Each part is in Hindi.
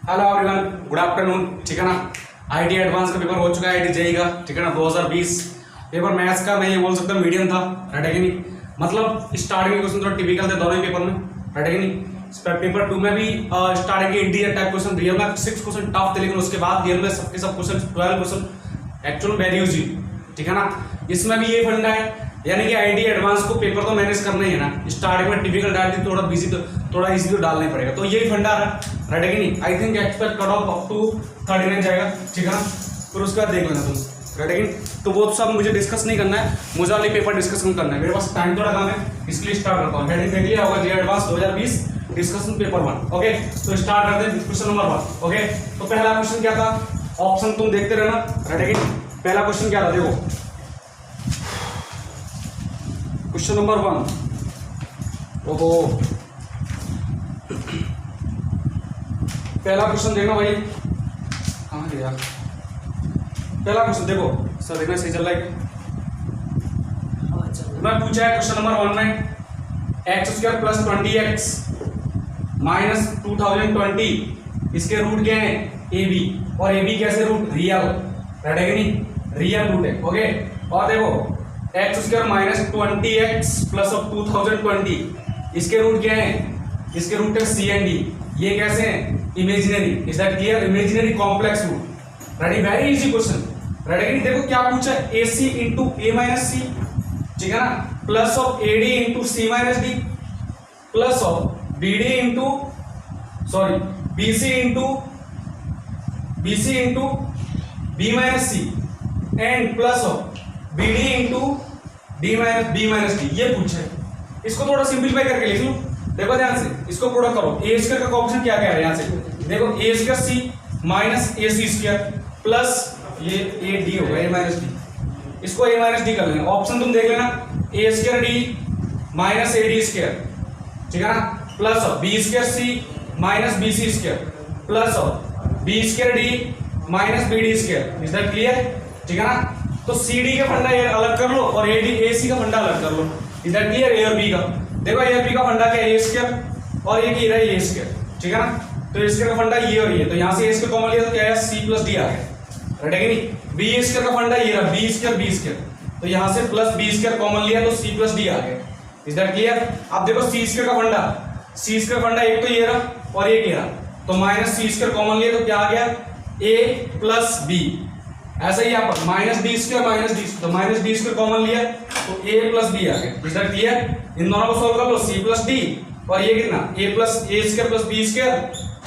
Hello everyone, good afternoon. ठीक है ना, आईटी एडवांस का पेपर हो चुका है, आईटी जेई का। ठीक है ना, 2020 पेपर मैथ्स का मैं ये बोल सकता हूँ मीडियम था, राइट है कि नहीं। मतलब स्टार्टिंग के क्वेश्चन थोड़ा टिपिकल थे दोनों ही पेपर में, राइट है कि नहीं। पेपर 2 में भी स्टार्टिंग के इंटीरियर टाइप क्वेश्चन, रियल में 6 क्वेश्चन टफ थे, लेकिन उसके बाद रियल में सबके सब question 12 question actual very easy. ठीक है ना, इसमें भी ये फंडा है, यानी कि आईटी एडवांस को पेपर तो मैनेज करना ही है ना। स्टार्टिंग में टिपिकल डालती थोड़ा बिजी, तो थोड़ा इजी तो डालना ही पड़ेगा, तो यही फंडा है, राइट है कि नहीं। I think expect cut off up to 39 जाएगा, ठीक है ना। फिर उसके बाद देख लेना तुम, राइट है कि नहीं। तो वो सब मुझे डिस्कस नहीं करना है, मुझे वाली पेपर डिस्कशन करना है। मेरे पास टाइम थोड़ा कम है, इसलिए स्टार्ट करता हूँ। हेडिंग देख लिया होगा, जे एडवांस 2020 डिस्कशन पेपर 1। ओके, तो स्टार्ट करते हैं क्वेश्चन नंबर 1। ओके, तो पहला क्वेश्चन क्या था, ऑप्शन तुम देखते रहना, राइट है कि नहीं। पहला क्वेश्चन क्या था, देखो क्वेश्चन नंबर 1। ओहो, पहला क्वेश्चन देखना भाई, कहाँ गया पहला क्वेश्चन। देखो सर, देखना सही चल रहा है क्या। मैं पूछा है क्वेश्चन नंबर 1 में x² + 20x - 2020 इसके रूट क्या है, ab, और ab कैसे रूट, रियल, राइट है कि नहीं, रियल रूट है। ओके, और देखो x² - 20x + 2020 इसके रूट क्या है, इसके रूट है c and d। ये कैसे हैं, imaginary. Is that clear, imaginary complex root, right. Very easy question, right है कि नहीं। देखो क्या पूछा है, ac × a - c, ठीक है ना, plus of ad × c - d, plus of bc × b - c, and plus of bd × b - d। ये पूछा है, इसको थोड़ा सिंपलीफाई करके लिख लो। देखो ध्यान से, इसको प्रोडक्ट करो। a² का कोएफिशिएंट क्या क्या है, यहां से देखो, a² c - ac² प्लस ये ad होगा, a - d। इसको a - d कर लेना। ऑप्शन तुम देख लेना, a² d - ad², ठीक है ना, plus of b² c - bc² plus of b² d - bd²। Is that clear, ठीक है ना। तो CD का फंडा ये अलग कर लो और AC का फंडा अलग कर लो। इज दैट क्लियर, A और B का। देखो A और B का फंडा क्या है, a² और ये की रहा है a², ठीक है ना। तो a² का फंडा ये और ये, तो यहाँ से a² कॉमन लिया तो क्या है, c + d आ गया, राइट है कि नहीं। b² का फंडा ये रहा, b², तो यहाँ से प्लस b² कॉमन लिया तो c + d आ गया। Is that clear. अब देखो c² का फंडा, एक तो ये रहा और एक ये रहा, तो -c² कॉमन लिया तो क्या आ गया, a + b। ऐसा ही यहाँ पर -d², तो -d² कॉमन लिया तो a + b आ गया। Is that clear. इन दोनों को सॉल्व कर लो, c + d, और ये कितना, a + a² + b²,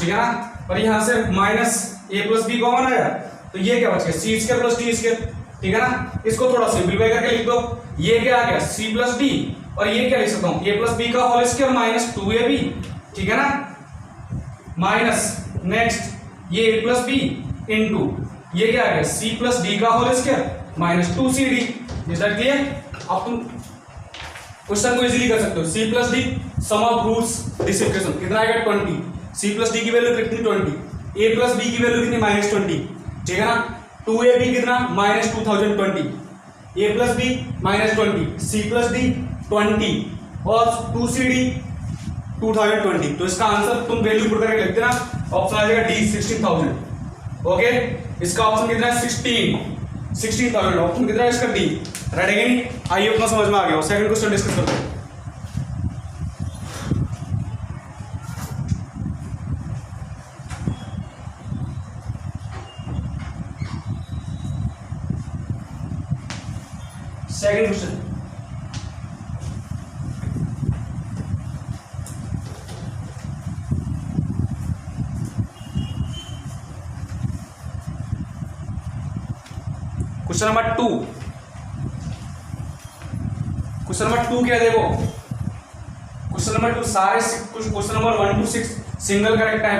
ठीक है ना। और यहाँ से -a + b कॉमन आया, तो ये क्या बच गया, c² + d², ठीक है ना। इसको थोड़ा सिंपलीफाई करके लिख दो। ये क्या आ गया, c + d, और ये क्या लिख सकता हूँ, a + b का होल स्क्वायर - 2ab, ठीक है ना, माइनस नेक्स्ट ये a + b इनटू ये क्या आ गया, c + d का whole square - 2cd। Is that clear. अब तुम क्वेश्चन को इजीली कर सकते हो। c + d sum of roots this equation कितना आएगा, 20। c + d की वैल्यू कितनी, 20। a + b की वैल्यू कितनी, -20, ठीक है ना। 2ab कितना, -2020, a + b -20, c + d 20 और 2cd 2020। तो इसका आंसर तुम वैल्यू पुट करके लिख देना, ऑप्शन आ जाएगा डी, 16,000। ओके, इसका ऑप्शन कितना है, 16,000। ऑप्शन कितना है इसका, डी, राइट है कि नहीं। आइए उतना समझ में आ गया। सेकंड क्वेश्चन डिस्कस करते हैं। Second question, question number 2। Question number 2 क्या है, देखो क्वेश्चन नंबर 2 सारे question number 1 to 6 single correct है।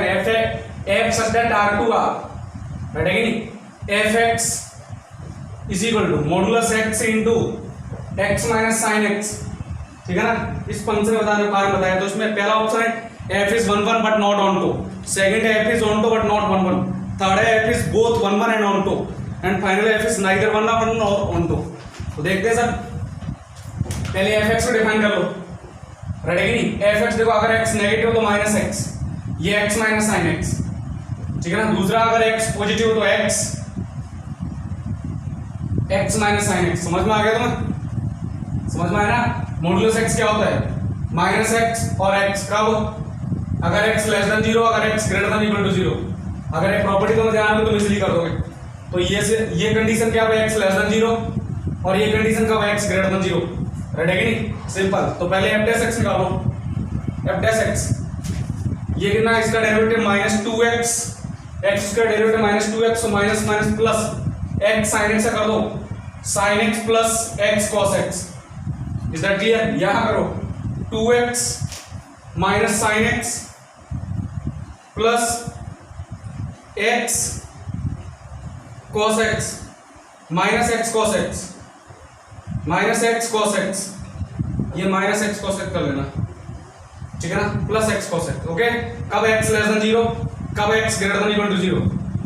f such that r2 r, right है कि नहीं। fx is equal to modulus x into x - sin x, ठीक है ना। इस फंक्शन बताया तो इसमें पहला ऑप्शन है f is 1 1 but not onto, second है f is onto but not 1 1, third है f is both 1 1 and onto, and final f is neither 1 1 nor onto। तो देखते हैं सर, पहले fx को डिफाइन कर लो, राइट है कि नहीं। fx देखो, अगर x नेगेटिव तो -x, ये x - sin x, ठीक है ना। दूसरा अगर x पॉजिटिव हो तो x माइनस साइन एक्स, समझ में आ गया तुम्हें, समझ में आया ना। मॉडुलस x क्या होता है, माइनस एक्स और x कब, अगर x लेस देन 0, अगर x greater than equal to 0। अगर एक प्रॉपर्टी को ध्यान में तुम इजीली कर दोगे। तो ये कंडीशन क्या है, x लेस देन 0 और ये कंडीशन कब है, x ग्रेटर देन 0। राइट है कि नहीं, सिंपल। तो पहले f डैश x निकालो, f डैश x ये कितना, इसका डेरिवेटिव माइनस 2x, x का डेरिवेटिव माइनस 2x, तो minus minus plus x sin x से कर दो, sin x plus x cos x। Is that clear, यहां करो 2x minus sin x plus x cos x minus x cos x, minus x cos x, ये माइनस x cos x कर लेना, ठीक है ना, plus x cos x। Okay, कब x लेस देन 0, कब x greater than equal to 0,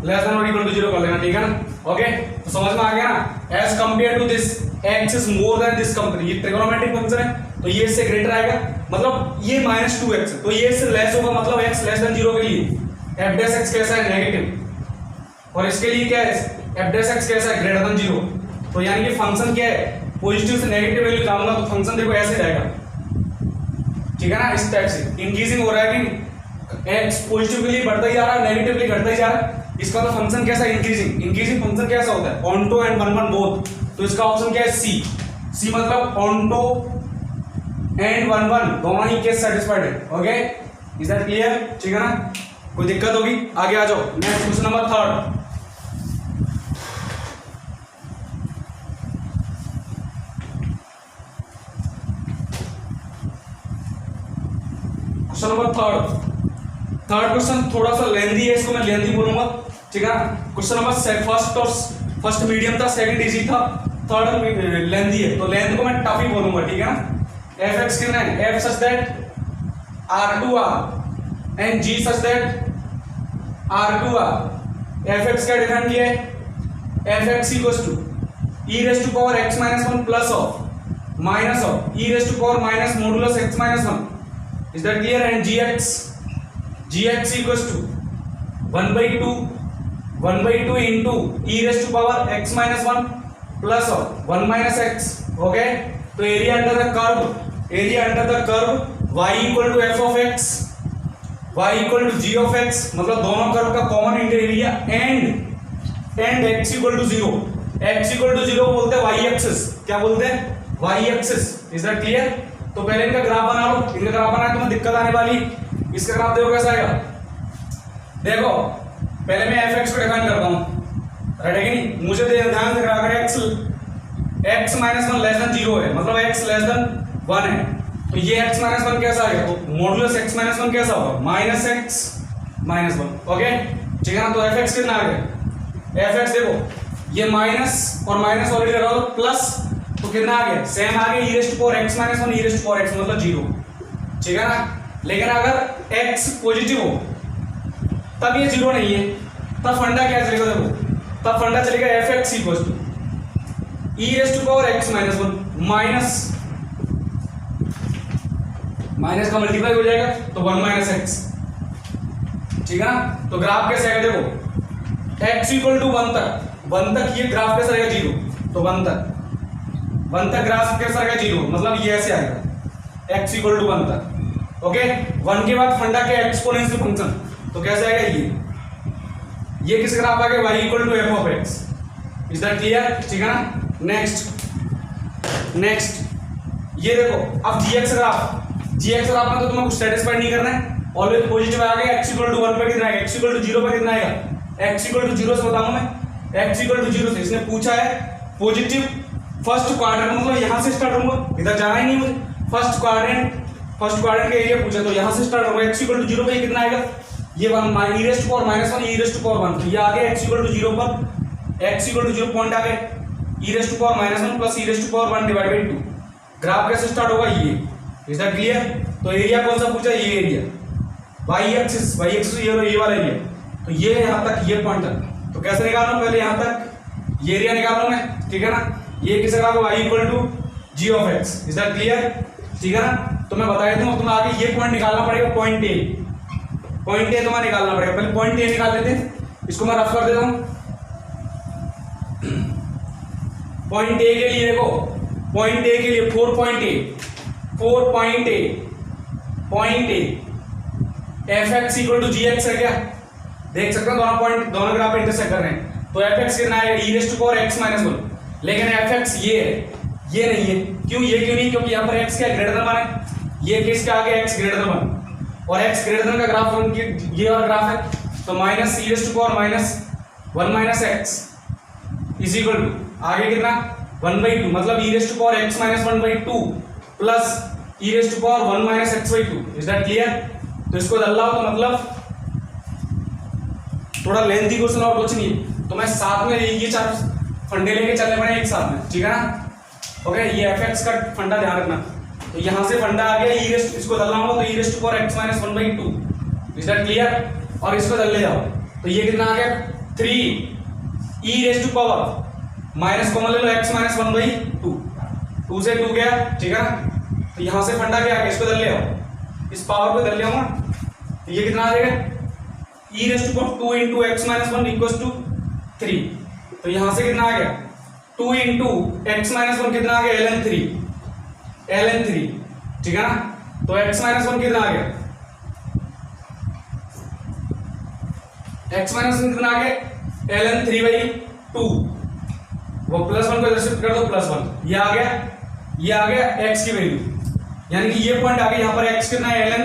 less than और इक्वल टू 0 कर लेना, ठीक है ना। ओके, तो समझ में आ गया ना। As compare to this x is more than this compare, ये ट्रिगोनोमेट्रिक फंक्शन है तो ये इससे ग्रेटर आएगा, मतलब ये माइनस 2x है तो ये इससे लेस होगा, मतलब x लेस देन 0 के लिए f डैश x कैसा है, नेगेटिव, और इसके लिए क्या है, f डैश x कैसा है, ग्रेटर देन 0। तो यानी कि फंक्शन क्या है, पॉजिटिव से नेगेटिव वैल्यू जाऊंगा तो फंक्शन देखो ऐसे जाएगा, ठीक है ना, इस टाइप से इंक्रीजिंग हो रहा है कि x पॉजिटिव के लिए बढ़ता ही जा रहा है, नेगेटिव के लिए घटता ही जा रहा है। इसका तो फंक्शन कैसा, इंक्रीजिंग। इंक्रीजिंग फंक्शन कैसा होता है, onto and one one both. तो इसका ऑप्शन क्या है, सी। सी मतलब ऑन्टो एंड वन वन दोनों ही केस सेटिस्फाइड है। ओके, इज दैट क्लियर, ठीक है ना। कोई दिक्कत होगी, आगे आ जाओ। Next question number 3। Question number third question थोड़ा सा लेंदी है, इसको मैं लेंदी बोलूंगा, ठीक है। क्वेश्चन नंबर फर्स्ट मीडियम था, सेकंड इजी था, थर्ड लेंदी है, तो लेंथ को मैं टफ ही बोलूंगा, ठीक है ना। f(x) कितना है, f such that r2r and g such that r2r। f(x) क्या डिफाइन किया है, f(x) equals to e raised to power x minus 1 plus of minus of e raised to power minus modulus x minus 1। Is that clear? And gx equals to 1/2 into e raised to power x minus 1 plus of 1 minus x। okay, तो area under the curve y equal to f of x, y equal to g of x, मतलब दोनों कर्व का common interior and x equal to 0। x equal to 0 बोलते हैं y एक्सिस, क्या बोलते हैं, y axis. Is that clear. तो पहले इनका ग्राफ बना लो, इनका ग्राफ बनाए तुम्हें दिक्कत आने वाली। इसका ग्राफ देखो कैसा आएगा, देखो पहले मैं f(x) को डिफाइन करता हूं, राइट है कि नहीं। मुझे ध्यान से अगर x माइनस 1 लेस देन 0 है, मतलब x लेस देन 1 है, तो ये x माइनस 1 कैसा आएगा, तो मॉडुलस x माइनस 1 कैसा होगा, माइनस x माइनस 1। ओके, ठीक है ना। तो f(x) कितना आ गया, f(x) देखो ये माइनस और माइनस ऑलरेडी लगा दो, प्लस तो कितना आ गया, सेम आ गया, e raised to power x minus 1 e raised to power x मतलब 0, ठीक है ना। लेकिन अगर x पॉजिटिव हो तब ये 0 नहीं है, तब फंडा क्या चलेगा, देखो तब फंडा चलेगा f(x) equals to e raised to power x minus 1 minus का मल्टीप्लाई हो जाएगा तो 1 minus x, ठीक है ना। तो ग्राफ कैसे आएगा, देखो x equal to 1 तक ये ग्राफ कैसा रहेगा, 0, तो 1 तक ग्राफ कैसा रहेगा, 0, मतलब ये ऐसे आएगा x equal to 1 तक। ओके, 1 के बाद फंडा के एक्सपोनेंशियल फंक्शन, तो कैसे आएगा, ये किस ग्राफ आ गया, y equal to f of x। Is that clear, ठीक है ना। नेक्स्ट ये देखो अब gx ग्राफ में तो तुम्हें कुछ सेटिस्फाइड नहीं करना है, ऑलवेज पॉजिटिव आ गया, x equal to 1 पे कितना आएगा, x equal to 0 पे कितना आएगा, x equal to 0 से बताऊंगा मैं, x equal to 0 से। इसने पूछा है पॉजिटिव फर्स्ट क्वाड्रेंट, मतलब यहां से स्टार्ट होगा, इधर जाना ही नहीं मुझे, फर्स्ट क्वाड्रेंट का एरिया पूछा तो यहां से स्टार्ट होगा, x equal to 0 पे कितना आएगा, ये 1 e raised to power minus 1 e raised to power 1, तो ये आ गया x equal to 0 पर, x equal to 0 पॉइंट आ गया, e raised to power minus 1 plus e raised to power 1 divided by 2। Graph कैसे स्टार्ट होगा, ये। Is that clear. तो एरिया कौन सा पूछा, ये एरिया y एक्सिस ये वाला एरिया, तो ये यहां तक, ये पॉइंट तक, तो कैसे निकालूं, पहले यहां तक ये एरिया निकालूं मैं, ठीक है ना। ये किस graph y equal to g of x। Is that clear, ठीक है ना। तो मैं बता देता हूं, तुम्हें आगे ये पॉइंट निकालना पड़ेगा, पॉइंट ए, पॉइंट ए तुम्हें निकालना पड़ेगा, पहले पॉइंट ए निकाल लेते हैं, इसको मैं रफ कर देता हूं। पॉइंट ए के लिए देखो, पॉइंट ए के लिए 4 point a f x equal to g x है क्या, देख सकते हो दोनों पॉइंट, दोनों ग्राफ इंटरसेक्ट कर रहे हैं, तो एफ एक्स कितना है, e raise to power x minus 1, लेकिन एफ एक्स ये है, ये नहीं है, क्यों ये क्यों नहीं, क्योंकि यहाँ पर एक्स क्या ग्रेटर देन 1 है, ये किसके आगे एक्स ग्रेटर देन 1, और एक्स ग्रेटर देन का ग्राफ ये वाला ग्राफ है, तो minus e raise to power minus 1 minus x is equal to आगे कितना 1/2, मतलब e raise to power x minus 1/2 plus e raise to power 1 minus x/2, is that clear. तो इसको दल्ला हो तो मतलब थोड़ा लेंथी क्वेश्चन और कुछ नहीं, तो मैं साथ में ये 4 फंडे लेके चलने पड़े एक साथ में, ठीक है ना। ओके, ये एफ एक्स का फंडा ध्यान रखना, तो यहां से फंडा आ गया ई रेज़, इसको दलना होगा तो e raise to power x minus 1/2, is that clear, और इसको दल ले जाओ तो ये कितना आ गया 3 e raise to power minus common ले लो x माइनस 1/2, 2 से 2 गया, ठीक है ना। तो यहां से फंडा क्या आ गया, इसको दल ले आओ, इस पावर को दल ले आओ, तो ये कितना आ जाएगा e raise to power 2 into x minus 1 equals to 3, तो यहां से कितना आ गया 2 into x minus 1 कितना आ गया ln 3, ठीक है ना। तो x minus 1 कितना आ गया, x minus 1 कितना आ गया ln 3/2, वो प्लस 1 को इधर शिफ्ट कर दो, +1 ये आ गया x की वैल्यू, यानी कि ये पॉइंट आ गया, यहां पर x कितना है ln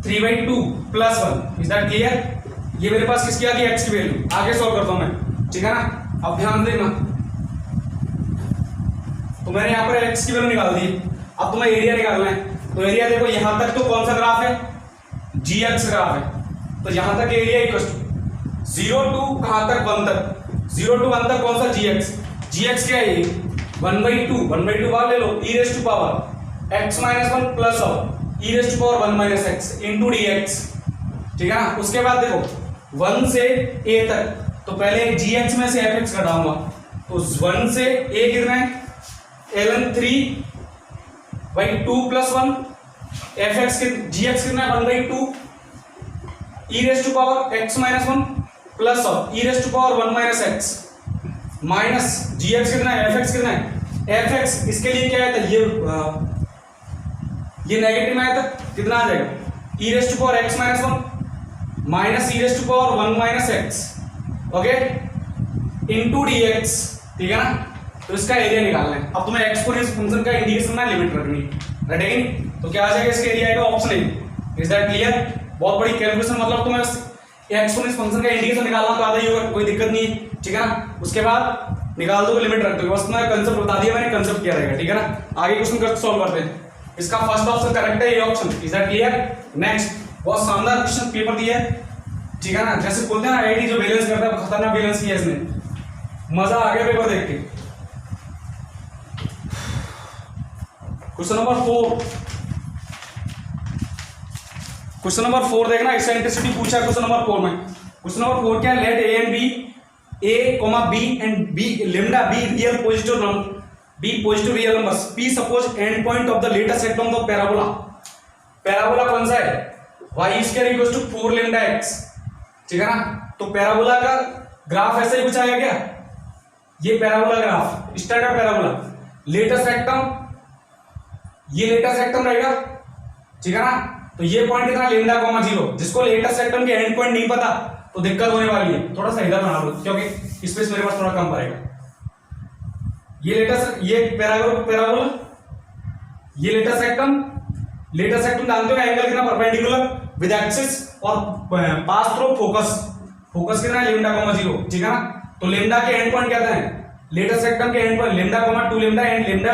3/2 +1, इज दैट क्लियर। ये मेरे पास किसकी आ गई x की वैल्यू, आगे सॉल्व करता हूं मैं, ठीक है ना। अब ध्यान देना, तो मैंने यहां पर x की वैल्यू निकाल दी, अब तुम्हें एरिया निकालना है, तो एरिया देखो यहां तक तो कौन सा ग्राफ है, gx ग्राफ है, तो यहां तक एरिया इक्वल टू 0 टू कहां तक 1 तक, 0 टू 1 तक कौन सा gx क्या है 1/2 बार ले लो e raise to power x minus 1 plus of e raise to power 1 minus x into dx, ठीक है ना। उसके बाद देखो 1 से a तक, तो पहले gx में से fx घटाऊंगा, तो 1 से a कितना है ln 3/2 + 1, fx gx कितना है 1/2 e raise to power x minus 1 plus of e raise to power 1 minus x minus gx कितना है fx कितना है, fx इसके लिए क्या है, ये नेगेटिव में आया था, कितना आ जाएगा e raise to power x minus 1 minus e raise to power 1 minus x, okay, into dx, ठीक है ना। तो इसका एरिया निकालना है, अब तुम्हें एक्सपोनेंशियल फंक्शन का इंडिकेशन में लिमिट रखनी है, रटेगी, तो क्या आ जाएगा इसका एरिया आएगा option A, is that clear. बहुत बड़ी कैलकुलेशन, मतलब तुम्हें एक्सपोनेंशियल फंक्शन का इंडिकेशन निकालना तो आता ही होगा, कोई दिक्कत नहीं है, ठीक है ना। उसके बाद निकाल दो, लिमिट रख दो, बस तुम्हें कंसेप्ट बता दिया मैंने, कंसेप्ट क्या रहेगा, ठीक है ना। आगे क्वेश्चन कर सॉल्व करते हैं, इसका फर्स्ट ऑप्शन करेक्ट है, ये option, is that clear. Next, बहुत शानदार क्वेश्चन पेपर दिया है, ठीक है ना, जैसे बोलते हैं ना आईआईटी जो बैलेंस करता है, खतरनाक बैलेंस किया इसने, मजा आ गया पेपर देख के। क्वेश्चन नंबर 4 देखना, एक्सेंट्रिसिटी पूछा है क्वेश्चन नंबर 4 में। क्वेश्चन नंबर 4 क्या है, let a and b, a, b and b lambda b real positive number, b positive real numbers, p suppose end point of the latest sector of the parabola कौन सा है, y square equals to 4 lambda x, ठीक है ना। तो पैराबोला का ग्राफ ऐसे ही कुछ आएगा क्या, ये parabola graph, standard parabola, latus rectum, ये लेटेस्ट रेक्टम रहेगा, ठीक है ना। तो ये पॉइंट कितना लैम्डा, 0, जिसको लेटेस्ट रेक्टम के एंड पॉइंट नहीं पता तो दिक्कत होने वाली है, थोड़ा सा इधर बना लो क्योंकि स्पेस मेरे पास थोड़ा कम पड़ेगा। ये लेटेस्ट, ये पैराबोला, ये लेटेस्ट रेक्टम जानते हो एंगल कितना परपेंडिकुलर विद एक्सिस और पास थ्रू फोकस कितना है लैम्डा, 0, ठीक है ना। तो लैम्डा के एंड पॉइंट कहते हैं लेटेस्ट रेक्टम के end point lambda, 2 lambda and lambda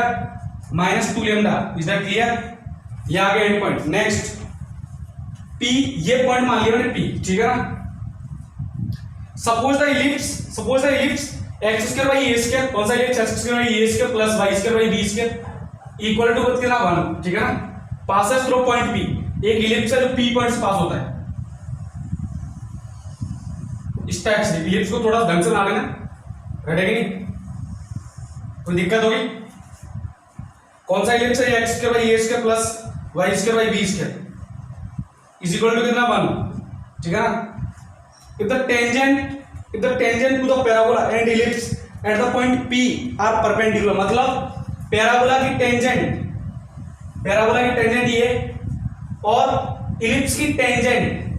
minus 2 lambda, is that clear. ये आ गया एंड पॉइंट। नेक्स्ट P, ये पॉइंट मान लिया मैंने P, ठीक है ना। Suppose the ellipse x square by a square, कौन सा ellipse, x square by a square plus y square by b square equal to कितना 1, ठीक है ना। पासेस थ्रू पॉइंट P, एक इलिप्स है जो P पॉइंट से पास होता है, इस टाइप से इलिप्स को थोड़ा ढंग से बना लेना, रटेगी नहीं, कोई दिक्कत होगी। कौन सा इलिप्स है, x square by a square plus y square by b square is equal to कितना 1, ठीक है ना। If the tangent to the parabola and ellipse at the point P are perpendicular, मतलब पैराबोला की टेंजेंट ये और इलिप्स की टेंजेंट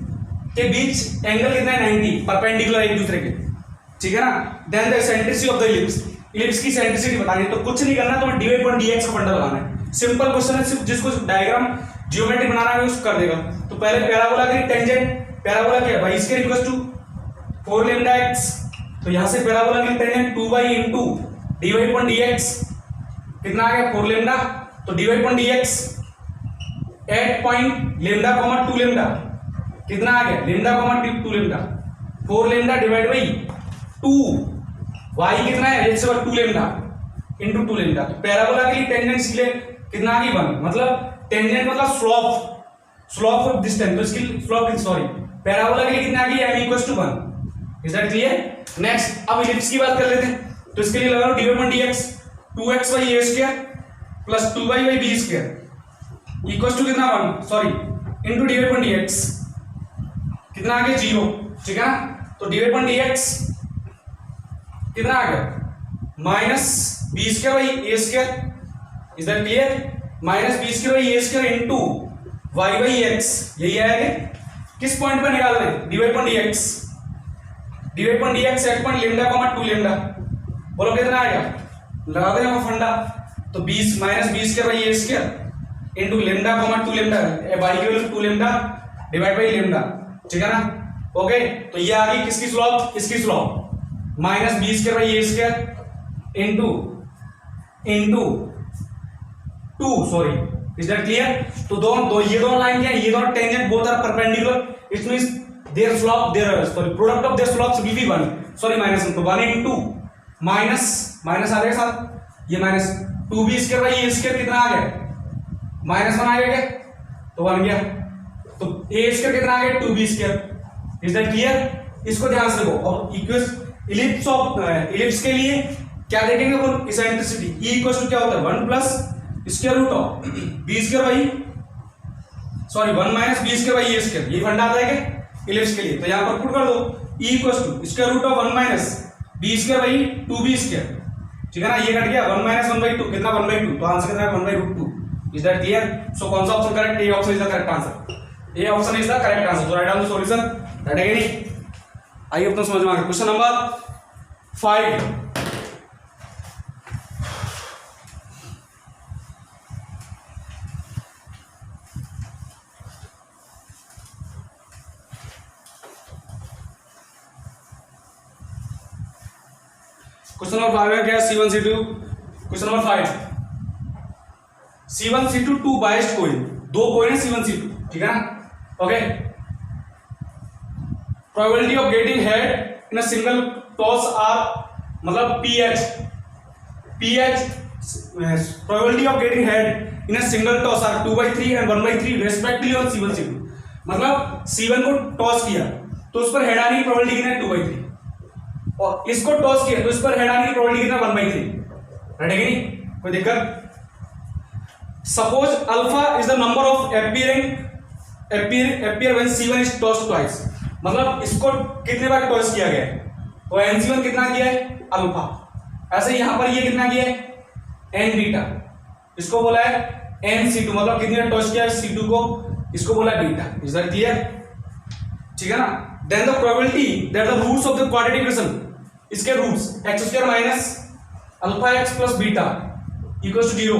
के बीच एंगल कितना है 90, परपेंडिकुलर एक दूसरे के, ठीक है ना। Then the eccentricity of the ellipse की सेंट्रिसिटी बतानी है, तो कुछ नहीं करना, तुम्हें dy अपॉन dx का फंडा लगाना है। सिंपल क्वेश्चन है, सिर्फ जिसको डायग्राम ज्योमेट्री बनाना है उसको कर देगा। तो पहले पैराबोला की टेंजेंट, पैराबोला क्या है भाई, इसके इक्वल टू 4 लैम्डा x, तो यहां से पैराबोला की tangent 2y into dy upon dx कितना आ गया 4 लैम्डा, तो dy upon dx at point lambda comma 2 lambda कितना आ गया lambda comma 2 lambda, 4 lambda divide by 2, y कितना है 2 लैम्डा इंटू 2 लैम्डा। तो पैराबोला के लिए टेंजेंट इसलिए कितना आ गई 1, मतलब टेंजेंट मतलब स्लोप ऑफ डिस्टेंस, तो इसकी स्लोप सॉरी पैराबोला के लिए कितना आ गई m equals to 1। Is that clear. Next अब इलिप्स की बात कर लेते हैं, तो इसके लिए लगा लो dy upon dx 2x by a square plus 2y by b square equals to कितना 1 sorry into dy upon dx कितना आ गया 0, ठीक है ना। तो dy अपॉन dx कितना आ गया minus B square by A square, is that clear, minus B square by A square into Y by X, यही आएगा। किस पॉइंट पे निकाल रहे हैं dy upon dx at point lambda comma 2 lambda, बोलो कितना आएगा, लगा देना फंडा, तो 20 minus B square by A square into lambda comma 2 lambda, Y की value 2 lambda divide by lambda, ठीक है ना। ओके, तो ये आ गई किसकी स्लोप, इसकी slope minus B square by A square into 2 sorry, is that clear. तो ये दोनों लाइन क्या है, ये दोनों tangent both are perpendicular, it means their slope product of their slopes will be 1 sorry minus 1, तो 1 इंटू माइनस आ गया साथ ये minus 2b square by A square कितना आ गया माइनस 1 आ गया, तो 1 गया, तो ए स्क्वायर कितना आ गया 2b square, is that clear. इसको ध्यान से देखो। और इलिप्स के लिए क्या देखेंगे अपन, इसेंट्रिसिटी E इक्वल टू क्या होता है 1 plus square root of b square by sorry 1 minus b square by A square, ये फंडा आता है क्या इलिप्स के लिए। तो यहां पर पुट कर दो E equal to square root of 1 minus b square by 2b square, ठीक है ना, ये कट गया 1 माइनस 1/2 कितना 1/2, तो आंसर कितना है 1/√2, इज दैट क्लियर। सो कौन सा option correct, A option is the correct answer, A option is the correct answer, तो write down the solution, that है नहीं। आइए अब तो समझ में आ गया। क्वेश्चन नंबर 5, क्वेश्चन नंबर 5 में क्या है C1 C2, question number 5 C1 C2 two biased coin, दो कोइन है C1 C2, ठीक है ना। Okay, probability of getting head in a single toss are मतलब PH probability of getting head in a single toss are 2/3 and 1/3 respectively on C1 C2, मतलब C1 को टॉस किया तो उस पर हेड आने की प्रोबेबिलिटी कितना है 2/3, और इसको टॉस किया तो इस पर हेड आने की प्रोबेबिलिटी कितना 1/3, रेडी कि नहीं, कोई दिक्कत। Suppose alpha is the number of appear when C1 is tossed twice, मतलब इसको कितने बार टॉस किया गया है, तो NC1 कितना किया है अल्फा, ऐसे यहां पर ये कितना किया है n बीटा, इसको बोला है NC2, मतलब कितनी बार टॉस किया है C2 को, इसको बोला है बीटा, इज दैट क्लियर, ठीक है ना। Then the probability that the roots of the quadratic equation, इसके roots x² minus alpha x plus beta equal to 0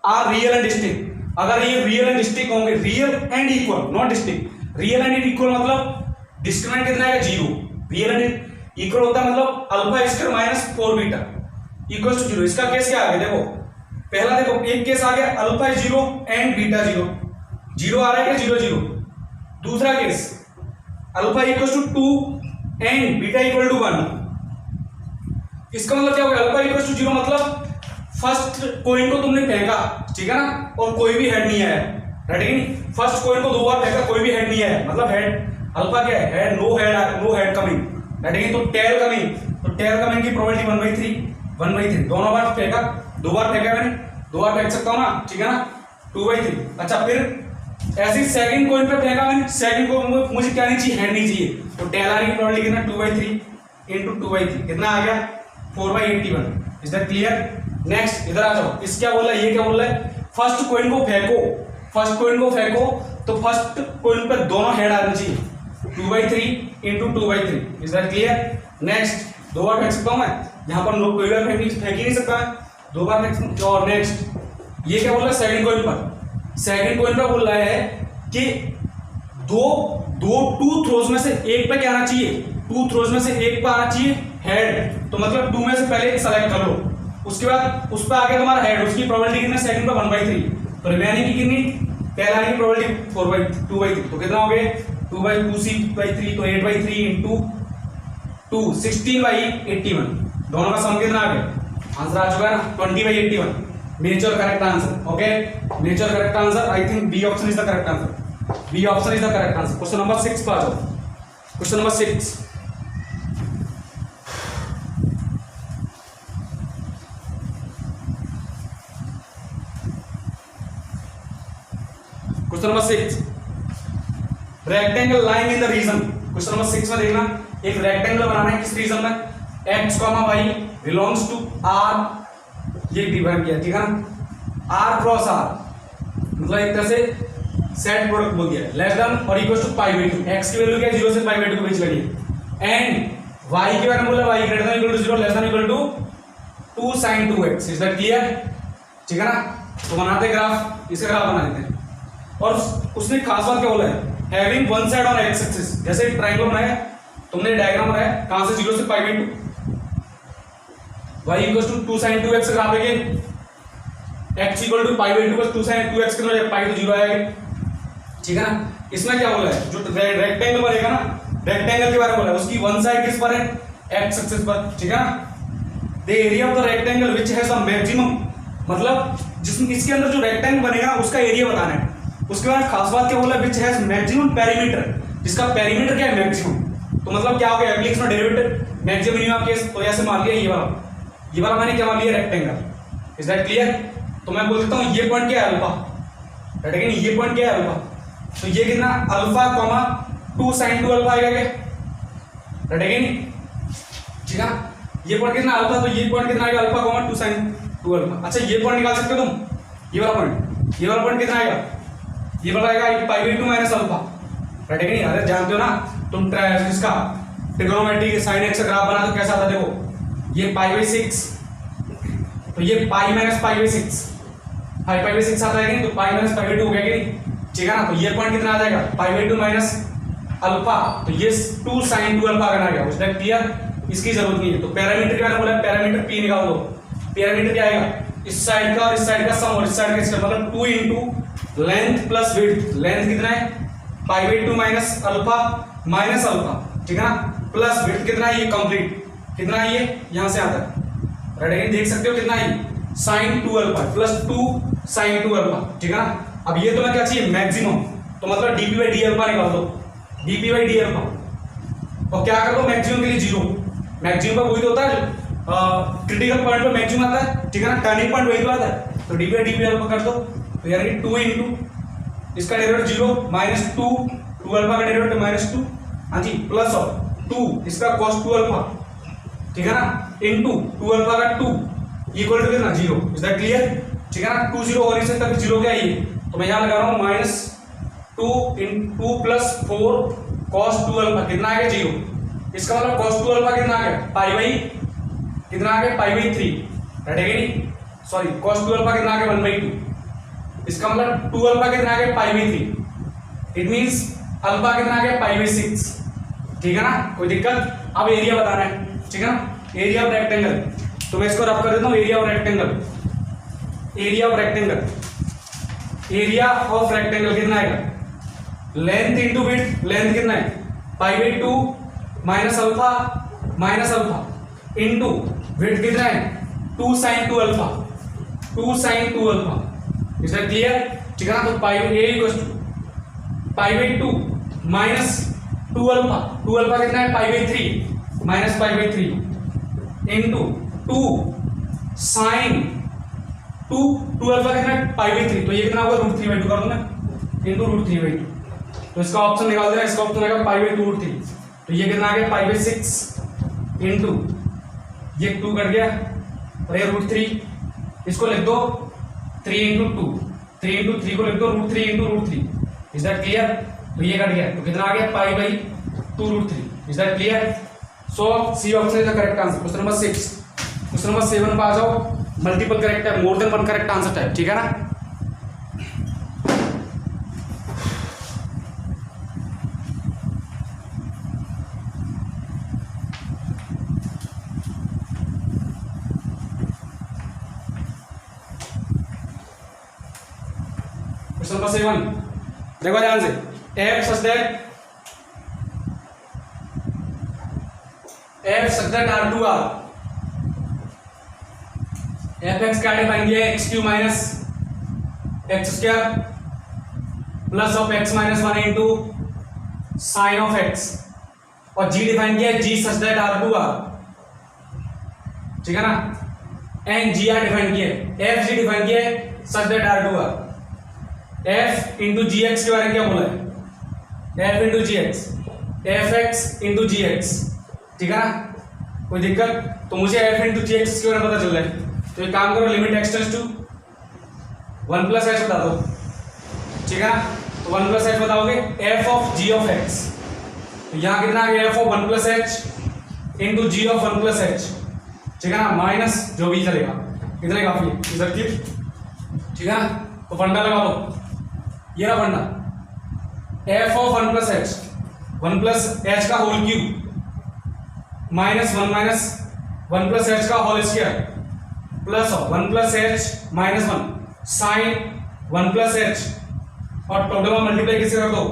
are real and distinct, अगर ये रियल एंड डिस्टिंक्ट होंगे, real and equal not distinct, real and equal मतलब डिस्क्रिमिनेंट कितना है 0, रियल एंड इक्वल होता है मतलब alpha square minus 4 beta equal to 0। इसका केस क्या आ गया, देखो पहला देखो एक केस आ गया अल्फा 0 एंड बीटा 0, 0 आ रहा है क्या 0 0, दूसरा case alpha equal to 2 and beta equal to 1, इसका मतलब क्या हो गया अल्फा इक्वल टू 0 मतलब फर्स्ट कॉइन को तुमने फेंका, ठीक है ना, और कोई भी हेड नहीं आया, रेडी नहीं, फर्स्ट कॉइन को 2 बार फेंका कोई भी हेड नहीं आया, मतलब हेड अल्फा क्या है head, no head coming, ready, तो टेल कमिंग की प्रोबेबिलिटी 1/3 दोनों बार फेंका, 2 बार फेंका मैंने, 2 बार फेंक सकता हूं ना, ठीक है ना 2/3। अच्छा फिर ऐसे सेकंड कॉइन पे फेंका मैंने, सेकंड को मुझे क्या नहीं चाहिए, हेड नहीं चाहिए, तो टेल आने की प्रोबेबिलिटी कितना 2/3 इंटू 2/3 कितना आ गया 4/81। Is that clear? नेक्स्ट इधर आ जाओ, इस क्या बोला, ये क्या बोल रहा है, फर्स्ट कॉइन को फेंको, फर्स्ट कॉइन को फेंको तो फर्स्ट कॉइन पे दोनों हेड आने चाहिए, 2/3 into 2/3। Is that clear? Next दो बार फेंक सकता हूं मैं, यहां पर कोई बार फेंक ही नहीं सकता, दो बार फेंक। और नेक्स्ट ये क्या बोल रहा है, सेकंड कॉइन पर, सेकंड कॉइन पर बोल रहा है कि टू थ्रोज में से एक पे क्या आना चाहिए, टू थ्रोज में से एक पे आना चाहिए हेड, तो मतलब 2 में से पहले एक सेलेक्ट कर लो, उसके बाद उस पर आगे तुम्हारा हेड, उसकी प्रोबेबिलिटी कितना, सेकंड पे 1/3, तो रिमेनिंग की कितनी, पहला की प्रोबेबिलिटी 4/2/3, तो कितना हो गए 2/2c/3, तो 8/3 इंटू 2 16/81, दोनों का सम कितना आ गया, आंसर आ चुका है ना 20/81। Nature correct answer, okay, nature correct answer, I think b option is the correct answer, b option is the correct answer. Question number 6 पर आ जाओ, question number 6, question number 6, rectangle lying in the region. Question number 6 में देखना, एक रेक्टेंगल बनाना है किस रीजन में, x, y belongs to r, ये डिफाइन किया, ठीक है ना, r क्रॉस r, मतलब एक तरह से सेट प्रोडक्ट बोल दिया, लेस देन और इक्वल टू π/2, x की वैल्यू क्या है 0 से π/2 के बीच लगी, एंड y के बारे में बोला y greater than equal to 0 less than equal to 2 sin 2x। Is that clear? ठीक है ना, तो बनाते ग्राफ, इसका ग्राफ बना देते हैं। और उसने खास बात क्या बोला है, having one side on x axis, जैसे ट्रायंगल बनाया तुमने, डायग्राम बनाया कहां से 0 से π/2, y equal to 2 sin 2x graph है, x equal to π/2 plus 2 sin 2x कितना हो जाएगा, पाई तो 0 आएगा, ठीक है ना। इसमें क्या बोला है, जो रेक्टेंगल बनेगा ना, रेक्टेंगल के बारे में बोला है, उसकी वन साइड किस पर है, एक्स एक्सिस पर, ठीक है ना। The area of the rectangle which has a maximum, मतलब जिसमें इसके अंदर जो रेक्टेंगल बनेगा उसका एरिया बताना है। उसके बाद खास बात क्या बोला, व्हिच हैज मैक्सिमम पेरीमीटर, जिसका पेरीमीटर क्या है मैक्सिमम, तो मतलब क्या हो गया application of derivative maximum minimum case, तो ऐसे मान लिया ये वाला मैंने क्या मान लिया रेक्टेंगल। Is that clear? तो मैं बोल देता हूं ये पॉइंट क्या है अल्फा, राइट है, ये पॉइंट क्या है अल्फा, तो ये कितना अल्फा कॉमा 2 sin 2 अल्फा आएगा क्या, राइट है नहीं, ठीक है। ये पॉइंट कितना अल्फा, तो ये पॉइंट कितना आएगा अल्फा कॉमा 2 sin 2 अल्फा। अच्छा ये पॉइंट निकाल सकते हो तुम, ये वाला पॉइंट कितना आएगा, ये वाला आएगा π/2 माइनस अल्फा, राइट है नहीं। अरे जानते हो ना तुम इसका ट्रिग्नोमेट्री sin x का ग्राफ बना तो कैसा आता, देखो ये π/6, तो ये पाई माइनस π/6, π/6 आता है कि नहीं, तो पाई माइनस π/2 हो गया कि नहीं, ठीक है ना। तो ये पॉइंट कितना आ जाएगा π/2 माइनस अल्फा, तो ये 2 sin 2 अल्फा करना आएगा, उसका क्लियर, इसकी जरूरत नहीं है। तो पैरामीटर क्या बोला, पैरामीटर p निकाल दो, पैरामीटर क्या आएगा, इस साइड का और इस साइड का सम और इस साइड का इसका, मतलब 2 into length plus width, length कितना है π/2 माइनस अल्फा, ठीक है ना, प्लस विड्थ कितना है, ये कंप्लीट कितना है, ये यहां से आता है, राइट, देख सकते हो कितना है sin 2 alpha plus 2 sin 2 alpha, ठीक है ना। अब ये तुम्हें क्या चाहिए मैक्सिमम, तो मतलब dp/d अल्फा निकाल दो, dp/d अल्फा, और क्या कर दो मैक्सिमम के लिए 0, मैक्सिमम का वही तो होता है क्रिटिकल पॉइंट पे मैक्सिमम आता है, ठीक है ना, टर्निंग पॉइंट वही तो आता है, तो dp/d अल्फा कर दो, तो यानी 2 इंटू इसका डेरिवेटिव 0 माइनस 2 अल्फा का डेरिवेटिव -2, हाँ जी, प्लस और 2 इसका cos 2 अल्फा, ठीक है ना, इनटू 2 अल्फा का 2 इक्वल टू कितना 0। Is that clear? ठीक है ना, 2 0 हो नहीं सकता, फिर 0 क्या है ये, तो मैं यहां लगा रहा हूं -2 इन 2 प्लस 4 cos 2 अल्फा कितना आ गया 0, इसका मतलब cos 2 अल्फा कितना आ गया कितना आ गया π/3, राइट है कि नहीं, सॉरी cos 2 अल्फा कितना आ गया 1/2, इसका मतलब 2 अल्फा कितना आ गया π/3, इट मींस अल्फा कितना आ गया π/6, ठीक है ना, कोई दिक्कत। अब एरिया बताना है, ठीक है ना, एरिया ऑफ रेक्टेंगल, तो मैं इसको रफ कर देता हूं, एरिया ऑफ रेक्टेंगल कितना आएगा, लेंथ इंटू विड्थ, लेंथ कितना है π/2 माइनस अल्फा इंटू विड्थ कितना है 2 sin 2 alpha, is that clear? ठीक है ना, तो π/2 माइनस 2 अल्फा कितना है π/3 माइनस π/3 इंटू 2 sin 2 अल्फा कितना है π/3, तो ये कितना होगा √3/2 कर दूं मैं, इंटू रूट 3/2। तो इसका ऑप्शन निकाल देना, इसका ऑप्शन आएगा पाई बाई 2 रूट 3। तो ये कितना आ गया पाई बाई 6 इंटू ये 2 कट गया और ये रूट 3, इसको लिख दो 3 इंटू 2, 3 इंटू 3 को लिख दो root 3 into root 3। Is that clear? तो ये कट गया तो कितना आ गया pi by 2 root 3। Is that clear? So c option is the correct answer. Question number 6। Question number 7 पे आ जाओ। मल्टीपल करेक्ट है, more than one correct answer type, ठीक है ना? क्वेश्चन नंबर 7 देखो ध्यान से। f such that R2R fx क्या डिफाइन किया है? x³ minus x² plus of x minus 1 into sine of x, और g डिफाइन किया है g such that R2R, ठीक है ना? एंड gr डिफाइन किया है, fg डिफाइन किया है such that R2R। f into g x के बारे में क्या बोला है? f into g x, f x into g x, ठीक है ना? कोई दिक्कत? तो मुझे f इंटू जी एक्स के बारे में पता चल रहा है, तो एक काम करो, limit x tends to 1 plus h बता दो, ठीक है ना? तो 1 प्लस h बताओगे f of g of x, तो यहाँ कितना आ गया f of 1 plus h into g of 1 plus h, ठीक है ना? माइनस जो भी चलेगा, कितने काफी है, ठीक है ना? तो फंडा लगा दो, ये ना funda, f of 1 plus h, 1 plus h का whole cube minus 1 plus h का whole square plus 1 plus h minus 1 sine 1 plus h, और टोटल में मल्टीप्लाई किससे कर दो?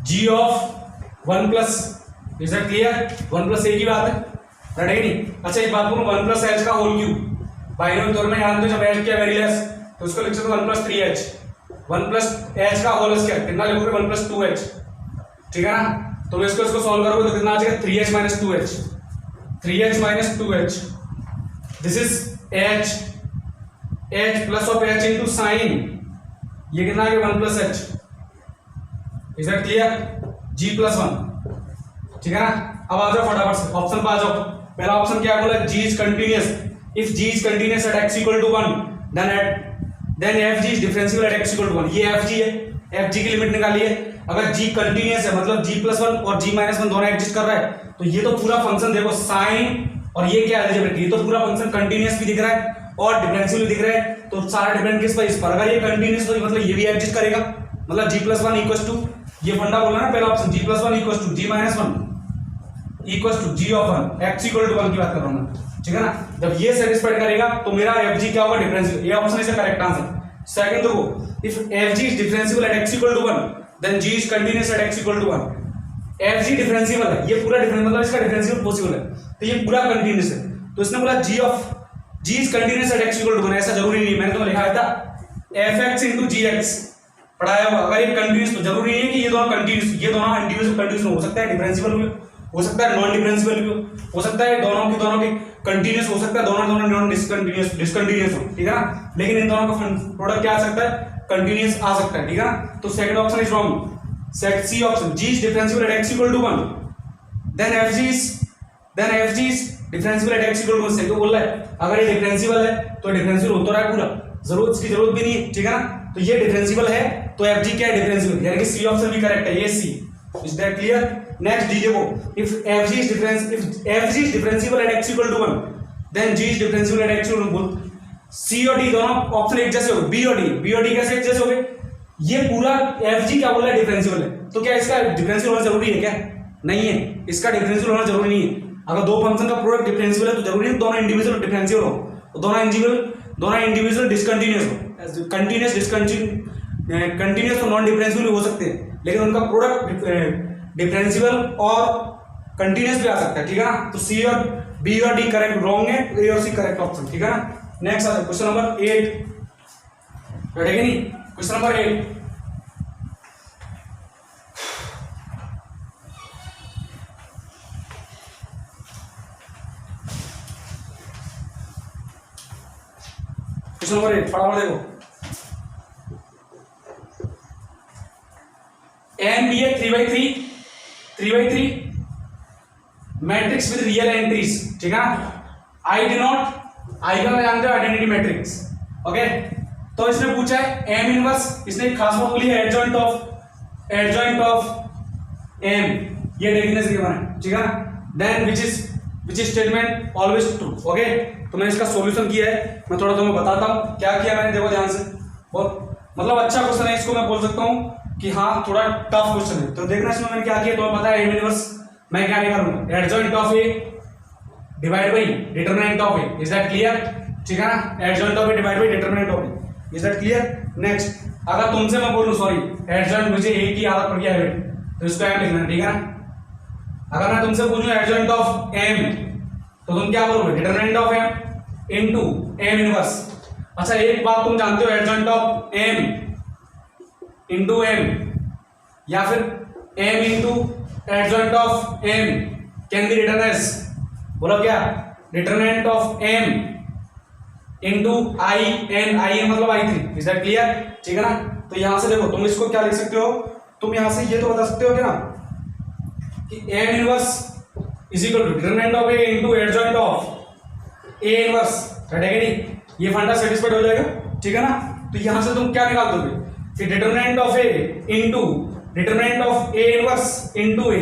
g of 1 plus. Is that clear? 1 plus एक ही बात है, रटेगी नहीं? अच्छा एक बात बोलूं, 1 प्लस h का होल क्यूब बाइनोमियल तौर में याद, तो जब h क्या वेरी लेस तो उसको लिख सकते हो 1 प्लस 3h, 1 प्लस h का होल स्क्वायर कितना लिखोगे? 1 प्लस 2h, ठीक है ना? तो इसको सॉल्व करोगे तो कितना आ जाएगा? 3h minus 2h, 3h minus 2h, this is h, h plus of h into sine, ये कितना आ गया? 1 plus h। Is that clear? g plus 1, ठीक है ना? अब आ जाओ फटाफट से ऑप्शन पे आ जाओ। पहला ऑप्शन क्या बोला? g is continuous, if g is continuous at x equal to 1 then fg is differential at x equal to 1। ये fg है, fg की लिमिट निकालिए। अगर g कंटिन्यूअस है मतलब g प्लस 1 और g माइनस 1 दोनों एग्जिस्ट कर रहा है, तो ये तो पूरा फंक्शन देखो साइन, और ये क्या अलजेब्रिक, ये तो पूरा फंक्शन कंटिन्यूअस भी दिख रहा है और डिफरेंशियल भी दिख रहा है, तो सारा डिपेंड किस पर? इस पर। अगर ये कंटिन्यूअस तो मतलब ये भी एग्जिस्ट करेगा, मतलब g प्लस 1 इक्वल टू, ये फंडा बोला ना पहला option, g plus 1 equal to g minus 1 equal to g of 1, x equal to 1 की बात कर रहा हूं मैं, ठीक है ना? जब ये सेटिस्फाइड करेगा तो मेरा fg क्या होगा? डिफरेंशियल। ये option is the correct answer. Second देखो, if fg is differential at x equal to 1 then g is continuous at x equal to 1। fg differential है, ये पूरा डिफरेंस मतलब इसका डिफरेंशियल पॉसिबल है, तो ये पूरा कंटीन्यूअस है। तो इसने बोला g is continuous at x equal to 1, ऐसा जरूरी नहीं, मैंने तो लिखा था fx इंटू gx पढ़ाया हुआ। अगर ये कंटीन्यूअस तो जरूरी नहीं है कि ये दोनों कंटीन्यूअस, ये दोनों इंडिविजुअल कंटीन्यूअस हो सकता है, डिफरेंशियल भी हो सकता है, नॉन डिफरेंशियल भी हो सकता है, दोनों की कंटीन्यूअस हो सकता है, दोनों नॉन डिसकंटीन्यूअस हो, ठीक है ना? लेकिन इन दोनों का प्रोडक्ट क्या आ सकता है? कंटीन्यूअस आ सकता है, ठीक है ना? तो second option is wrong. C option, g is differential at x equal to 1 then fg is differential at x equal to 1। से तो बोल रहा है अगर ये डिफरेंशियल है तो डिफरेंशियल हो तो रहा है पूरा, जरूरत इसकी जरूरत भी नहीं है, ठीक है ना? तो ये डिफरेंशियल है तो fg क्या है? डिफरेंशियल, यानी कि सी ऑप्शन भी करेक्ट है, ये C. Is that clear? Next D देखो, if fg is differential at x equal to 1 then g is differential at x equal to 1। C और डी दोनों ऑप्शन एक जैसे हो, बी और डी कैसे एक जैसे हो गए? ये पूरा fg क्या बोला? डिफरेंशियल है, तो क्या इसका डिफरेंशियल होना जरूरी है क्या? नहीं है, इसका डिफरेंशियल होना जरूरी नहीं है। अगर दो फंक्शन का प्रोडक्ट डिफरेंशियल है तो जरूरी नहीं दोनों इंडिविजुअल डिफरेंशियल हो, दोनों इंडिविजुअल डिसकंटीन्यूअस हो। कंटीन्यूअस कंटीन्यूअस तो नॉन डिफरेंशियल भी हो सकते हैं, लेकिन उनका प्रोडक्ट डिफरेंशियल और कंटीन्यूअस भी आ सकता है, ठीक है ना? तो सी और बी और डी करेक्ट रॉन्ग है, ए और सी करेक्ट ऑप्शन, ठीक है ना? नेक्स्ट आता है क्वेश्चन नंबर 8, बैठेगा नहीं? क्वेश्चन नंबर 8, क्वेश्चन नंबर 8 फटाफट देखो। एन बी है 3/3 मैट्रिक्स विद रियल एंट्रीज, ठीक है ना। आई डिनोट, आई का जानते हो आइडेंटिटी मैट्रिक्स, ओके। तो इसने पूछा है एम इनवर्स, इसने एक खास बात बोली है एडजॉइंट ऑफ एम, ये डेफिनेशन गिवन है, ठीक है ना। Then which is statement always true, okay. तो मैंने इसका सॉल्यूशन किया है, मैं थोड़ा तुम्हें बताता हूं क्या किया मैंने, देखो ध्यान से। और मतलब अच्छा क्वेश्चन है, इसको मैं बोल सकता हूं कि हाँ थोड़ा टफ क्वेश्चन है। तो देखना इसमें मैंने क्या किया, तुम्हें पता है एम इनवर्स मैं क्या निकालूंगा, adjoint of A divide by determinant of A, is that clear, ठीक है ना। Adjoint of A divide by determinant of A, is that clear. Next अगर तुमसे मैं बोलूं सॉरी एडजॉइंट, मुझे ए की आदत पड़ गया है तो इसको एम लिखना, ठीक है ना। अगर मैं तुमसे पूछूं एडजॉइंट ऑफ एम तो तुम क्या बोलोगे, determinant of M into M inverse. अच्छा एक बात तुम जानते हो, adjoint of M into M या फिर M into adjoint of M can be written as, बोलो क्या, determinant of M into I n, I n मतलब i3, इज दैट क्लियर, ठीक है ना। तो यहां से देखो तुम इसको क्या लिख सकते हो, तुम यहां से ये तो बता सकते हो क्या कि M inverse is equal to determinant of A into adjoint of A inverse, right है कि नहीं, ये फंडा सेटिस्फाइड हो जाएगा, ठीक है ना। तो यहां से तुम क्या निकाल दोगे कि determinant of A into determinant of A inverse into A,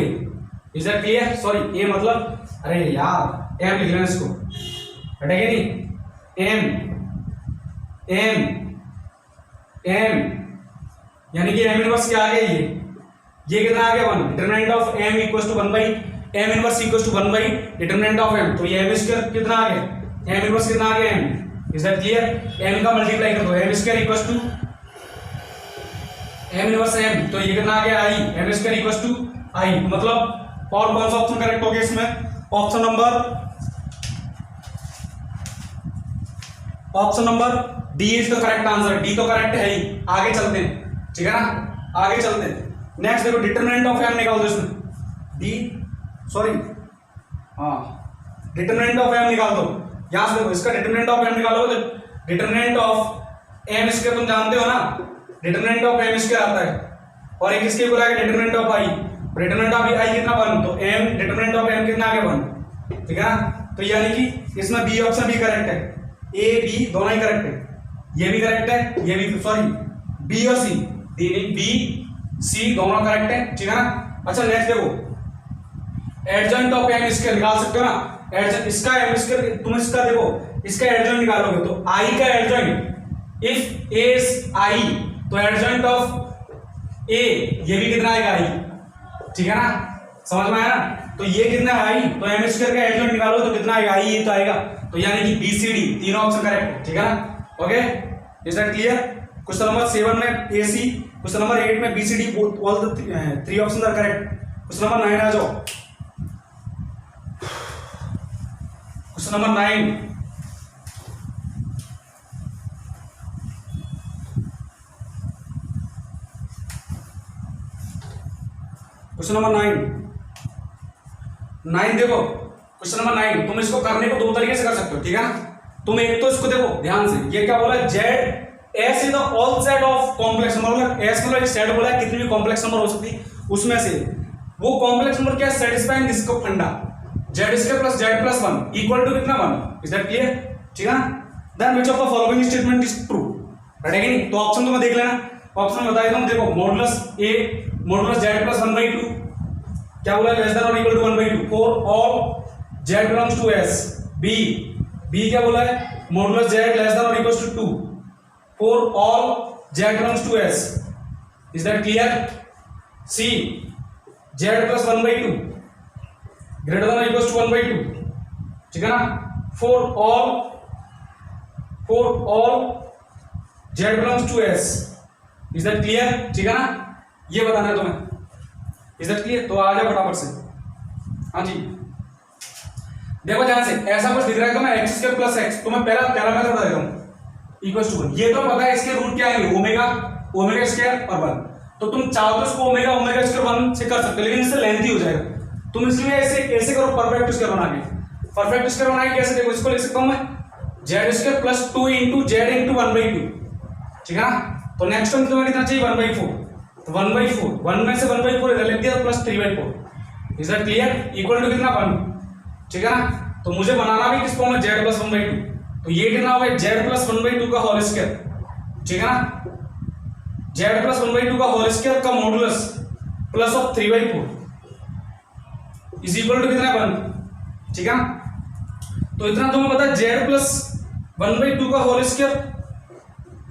is that clear. Sorry A मतलब, अरे यार एम लिख लेना इसको, राइट है कि नहीं, एम एम एम यानी कि एम इनवर्स क्या आ गया, ये कितना आ गया 1, determinant of M equals to 1 by M inverse equals to 1 by determinant of M, तो ये एम स्क्वायर कितना आ गया, एम इनवर्स कितना आ गया M, is that clear. M का मल्टीप्लाई कर दो, M square equals to M inverse M, तो ये कितना आ गया I, M square equals to I, मतलब और कौन सा ऑप्शन करेक्ट हो गया इसमें, option number D is the correct answer, D तो करेक्ट है ही। आगे चलते हैं, ठीक है ना, आगे चलते हैं। नेक्स्ट देखो डिटरमिनेंट ऑफ एम निकाल दो इसमें, डी सॉरी हाँ डिटरमिनेंट ऑफ एम निकाल दो, यहां से देखो इसका डिटरमिनेंट ऑफ एम निकालोगे तो डिटरमिनेंट ऑफ एम स्क्वायर तुम जानते हो ना, डिटरमिनेंट ऑफ एम स्क्वायर आता है और एक इसके बोला है determinant of I, determinant of I कितना 1, तो एम डिटरमिनेंट ऑफ एम कितना आ गया 1, ठीक है ना। तो यानी कि इसमें बी ऑप्शन भी करेक्ट है, ए बी दोनों ही करेक्ट है, ये भी करेक्ट है, ये भी सॉरी बी और सी, बी सी दोनों करेक्ट है, ठीक है ना। अच्छा नेक्स्ट देखो एडजॉइंट ऑफ एम स्क्वायर निकाल सकते हो ना, एडजॉइंट इसका एम स्क्वायर तुम इसका देखो इसका एडजॉइंट निकालोगे तो आई का adjoint if A is I तो एडजॉइंट ऑफ ए ये भी कितना आएगा आई, ठीक है ना, समझ में आया ना। तो ये कितना है आई, तो एम स्क्वायर का एडजॉइंट निकालो तो कितना आएगा आई, ये तो आएगा, तो यानी कि बी सी डी तीनों ऑप्शन करेक्ट है, ठीक है ना। Okay is that clear. Question number 7 में ए सी, क्वेश्चन नंबर 8 में B C D, all the 3 option are correct. Question number 9 आ जाओ, क्वेश्चन नंबर 9 क्वेश्चन नंबर 9 देखो, क्वेश्चन नंबर 9 तुम इसको करने को दो तरीके से कर सकते हो, ठीक है ना। तुम एक तो इसको देखो ध्यान से, ये क्या बोला Z S is the all set of complex number, S मतलब एक सेट बोला है कितनी भी कॉम्प्लेक्स नंबर हो सकती उसमें से वो कॉम्प्लेक्स नंबर क्या है, सेटिस्फाइंग दिस को funda Z square plus Z plus 1 equal to कितना 1, इज दैट क्लियर, ठीक है ना। Then which of the following statement is true, right है कि नहीं। तो ऑप्शन तो मैं देख लेना, ऑप्शन बता देता हूं, देखो modulus A modulus Z plus 1/2 क्या बोला, लेस देन और equal to 1/2 for all Z belongs to S. B क्या बोला है, मॉडुलस जेड लेस देन और equal to 2 for all Z belongs to S, is that clear. C Z plus 1/2 greater than और इक्वल टू 1/2, ठीक है ना, for all Z belongs to S, is that clear, ठीक है ना। ये बताना है तुम्हें, इज दैट क्लियर। तो आ जाओ फटाफट से, हाँ जी देखो ध्यान से, ऐसा कुछ दिख रहा है तो मैं एक्स स्क्वायर प्लस एक्स, तो मैं पहला मेथड बता देता हूं इक्वल्स टू 1। ये तो पता है इसके रूट क्या है, ओमेगा स्क्वायर और 1, तो तुम चाहो तो इसको ओमेगा स्क्वायर 1 से कर सकते हो, लेकिन इससे लेंथी हो जाएगा। तुम इसलिए ऐसे करो, परफेक्ट स्क्वायर बना के, परफेक्ट स्क्वायर बनाए कैसे, देखो इसको लिख सकता हूं मैं Z square plus 2 into Z into 1/2, ठीक है ना। तो नेक्स्ट टर्म तुम्हें कितना चाहिए 1/4, तो 1/4, 1 में से 1/4 इधर लिख दिया plus 3/4। Is that clear? Equal to कितना 1, ठीक है ना। तो मुझे बनाना भी किस फॉर्म में, z प्लस 1/2, तो ये कितना होगा z प्लस 1/2 का होल स्क्वायर, ठीक है ना। z प्लस 1/2 का होल स्क्वायर का modulus plus of 3/4 is equal to कितना 1, ठीक है ना। तो इतना तुम्हें पता है z प्लस 1/2 का whole square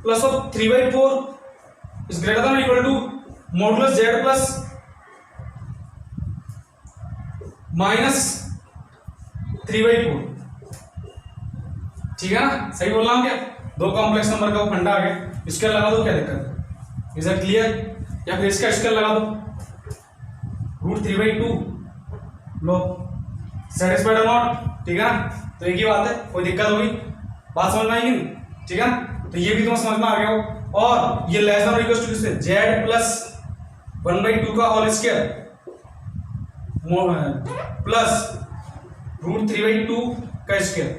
plus of 3/4 is greater than equal to modulus z plus minus 3/4, ठीक है ना। सही बोल रहा हूं क्या? दो कॉम्प्लेक्स नंबर का फंडा आ गया, स्क्वायर लगा दो, क्या दिक्कत है? Is that clear? या फिर इसका स्क्वायर लगा दो, √3/2 लो, सेटिस्फाइड और नॉट, ठीक है ना। तो एक ही बात है, कोई दिक्कत होगी? बात समझ में आएगी नहीं, ठीक है ना। तो ये भी तुम्हें समझ में आ गया हो। और ये लेस देन और इक्वल टू किससे, z प्लस 1/2 का होल स्क्वायर प्लस √3/2 का स्क्वायर।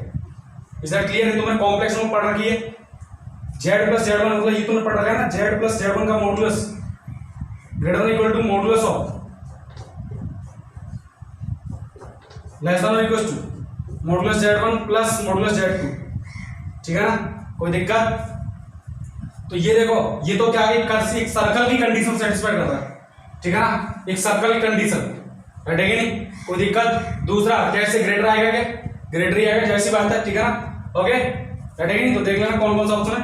Is that clear? तुमने कॉम्प्लेक्स में पढ़ रखी है, z प्लस z1 मतलब ये तुमने पढ़ रखा है ना, z प्लस z1 का modulus greater than equal to modulus of less than और equal to modulus z1 plus modulus z2, ठीक है ना। कोई दिक्कत? तो ये देखो, ये तो क्या है, एक सर्कल की कंडीशन सेटिस्फाई कर रहा है, ठीक है ना। एक सर्कल की कंडीशन बैठेगी नहीं, कोई दिक्कत? दूसरा कैसे ग्रेटर आएगा, क्या ग्रेटर ही आएगा, जैसी बात है, ठीक है ना। ओके, बैठेगी नहीं। तो देख लेना कौन कौन सा ऑप्शन है,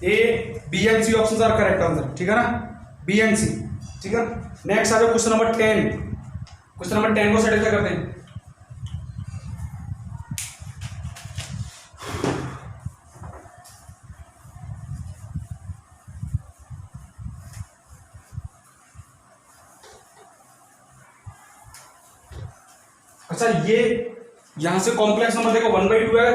A B and C option are correct answer, ठीक है ना, बी एंड सी, ठीक है। नेक्स्ट आ जाओ क्वेश्चन नंबर 10। क्वेश्चन नंबर 10 को सेटिस्फाई करते हैं। अच्छा, ये यहां से कॉम्प्लेक्स नंबर देखो 1/2 है,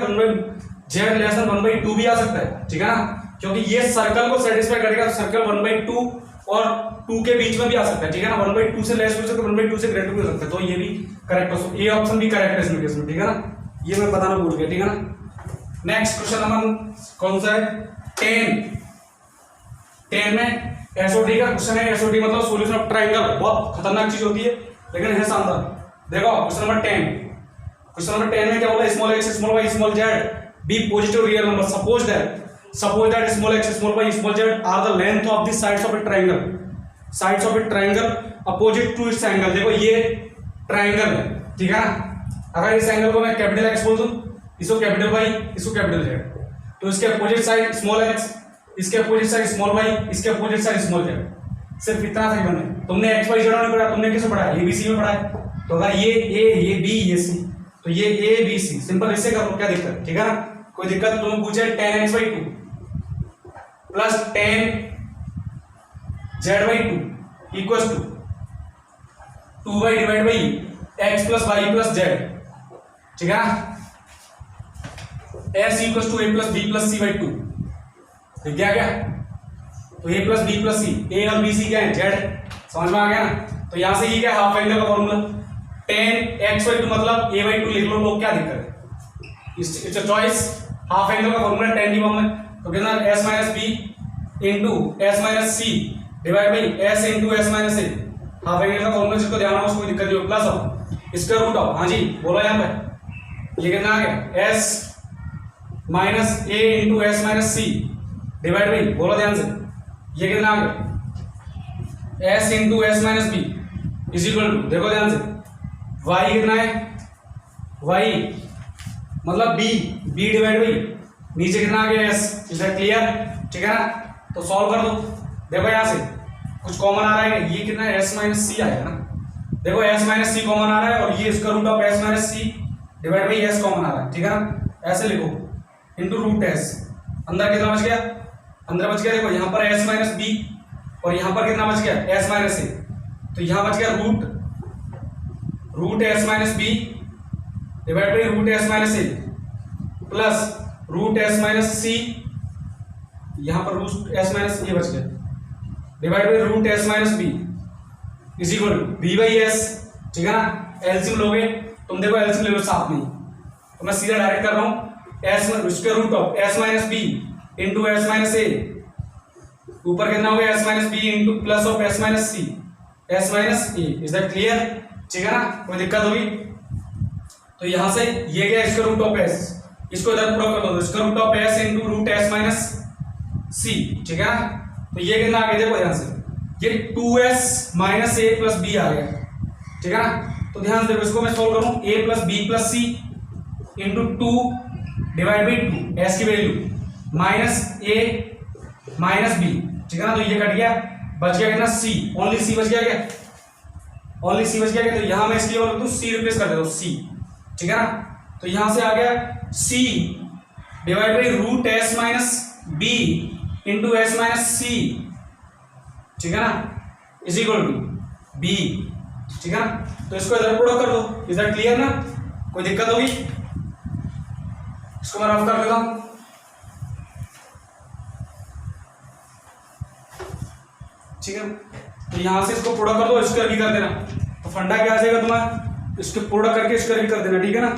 z लेस देन 1/2 भी आ सकता है, ठीक है ना, क्योंकि ये सर्कल को सेटिस्फाई करेगा। सर्कल 1/2 और 2 के बीच में भी आ सकता है, ठीक है ना। 1/2 से लेस हो सकता है, 1/2 से ग्रेटर भी हो सकता है, तो ये भी करेक्ट हो सकता है। ये ऑप्शन भी करेक्ट है इसमें केस में, ठीक है ना। ये मैं बताना भूल गया, ठीक है ना। नेक्स्ट क्वेश्चन नंबर कौन सा है, 10 में एसओडी का क्वेश्चन है। एसओडी मतलब सॉल्यूशन ऑफ ट्रायंगल, बहुत खतरनाक चीज होती है लेकिन है शानदार। देखो क्वेश्चन नंबर 10, क्वेश्चन नंबर 10 में क्या बोला, small x small y small z B positive real number, suppose that small x small y small z are the length of the sides of a triangle, sides of a triangle opposite to its angle. देखो ये ट्रायंगल है, ठीक है ना। अगर इस एंगल को मैं कैपिटल x बोल दूं, इसको कैपिटल y, इसको कैपिटल z, तो इसके अपोजिट साइड स्मॉल x, इसके अपोजिट साइड स्मॉल y, इसके अपोजिट साइड स्मॉल z। सिर्फ इतना सा ही बना है। तुमने x y z नहीं पढ़ा, तुमने किसे पढ़ा है, abc में पढ़ा है। तो अगर ये a, ये b, ये c, तो ये a b c, सिंपल इससे करो, क्या दिक्कत, ठीक है ना। कोई दिक्कत? तुमने पूछा है tan x/2 plus tan z/2 equals to 2y divide by x plus y plus z, ठीक है ना। s equals to a plus b plus c/2, ठीक है क्या? तो a प्लस b प्लस c, a और b c क्या है, z, समझ में आ गया ना। तो यहां से ये क्या, हाफ एंगल का फॉर्मूला tan x/2 मतलब a/2 लिख लो, लोग क्या दिक्कत है, it's a choice. Half angle का फॉर्मूला tan की फॉर्म में, तो कितना s minus b into s minus c divide by s into s minus a। Half angle का फॉर्मूला जिसको ध्यान हो उसको कोई दिक्कत नहीं हो, plus of square root of, हाँ जी बोलो यहाँ पे, ये कितना आ गया, s minus a into s minus c divide by, बोलो ध्यान से, ये कितना आ गया, s into s minus b is equal to, देखो ध्यान से, y कितना है, y मतलब b डिवाइड बाई नीचे कितना आ गया s। इज दैट क्लियर, ठीक है ना। तो सॉल्व कर दो, देखो यहां से कुछ कॉमन आ रहा है, ये कितना है, s माइनस सी आएगा ना। देखो s माइनस सी कॉमन आ रहा है और ये इसका root of s minus C divide by s common आ रहा है, ठीक है ना। ऐसे लिखो इंटू रूट s, अंदर कितना बच गया, अंदर बच गया, देखो यहाँ पर s माइनस बी और यहाँ पर कितना बच गया, s माइनस ए, तो यहाँ बच गया root s minus B divide by root s minus A plus root s minus C, यहाँ पर रूट s माइनस ए बच गया divide by root s minus B is equal to b by s, ठीक है ना। एलसीएम लोगे तुम, देखो एलसीएम ले लो साथ में, तो मैं सीधा डायरेक्ट कर रहा हूँ, s square root of s minus B into s minus A ऊपर कितना हो गया S minus B into plus of S minus C S minus A. Is that clear? ठीक है ना, कोई दिक्कत होगी? तो यहां से ये गया स्क्वायर रूट ऑफ एस, इसको इधर पूरा कर दो, square root of S into root S minus C. ठीक है ना, तो ये कितना आ गया देखो यहां से, ये 2s minus A plus B आ गया। ठीक है ना, तो ध्यान से देखो, इसको मैं सॉल्व करूं a plus B plus C into 2 divide by 2 S की value minus A minus B. ठीक है ना, तो ये कट गया, बच गया कितना c, ओनली c बच गया क्या, ओनली c बच गया क्या, तो यहां मैं इसकी और c रिप्लेस कर देता हूं c। ठीक है ना, तो यहां से आ गया c divide by root S minus B into S minus C. ठीक है ना, इज इक्वल टू बी। ठीक है ना, तो इसको इधर प्रोडक्ट कर दो। इज दैट क्लियर ना, कोई दिक्कत होगी? इसको मैं रफ कर देता हूं। ठीक है, तो यहां से इसको प्रोडक्ट कर दो, इसको भी कर देना, तो फंडा क्या आ जाएगा तुम्हारा, इसको प्रोडक्ट करके इसको भी कर देना। ठीक है ना,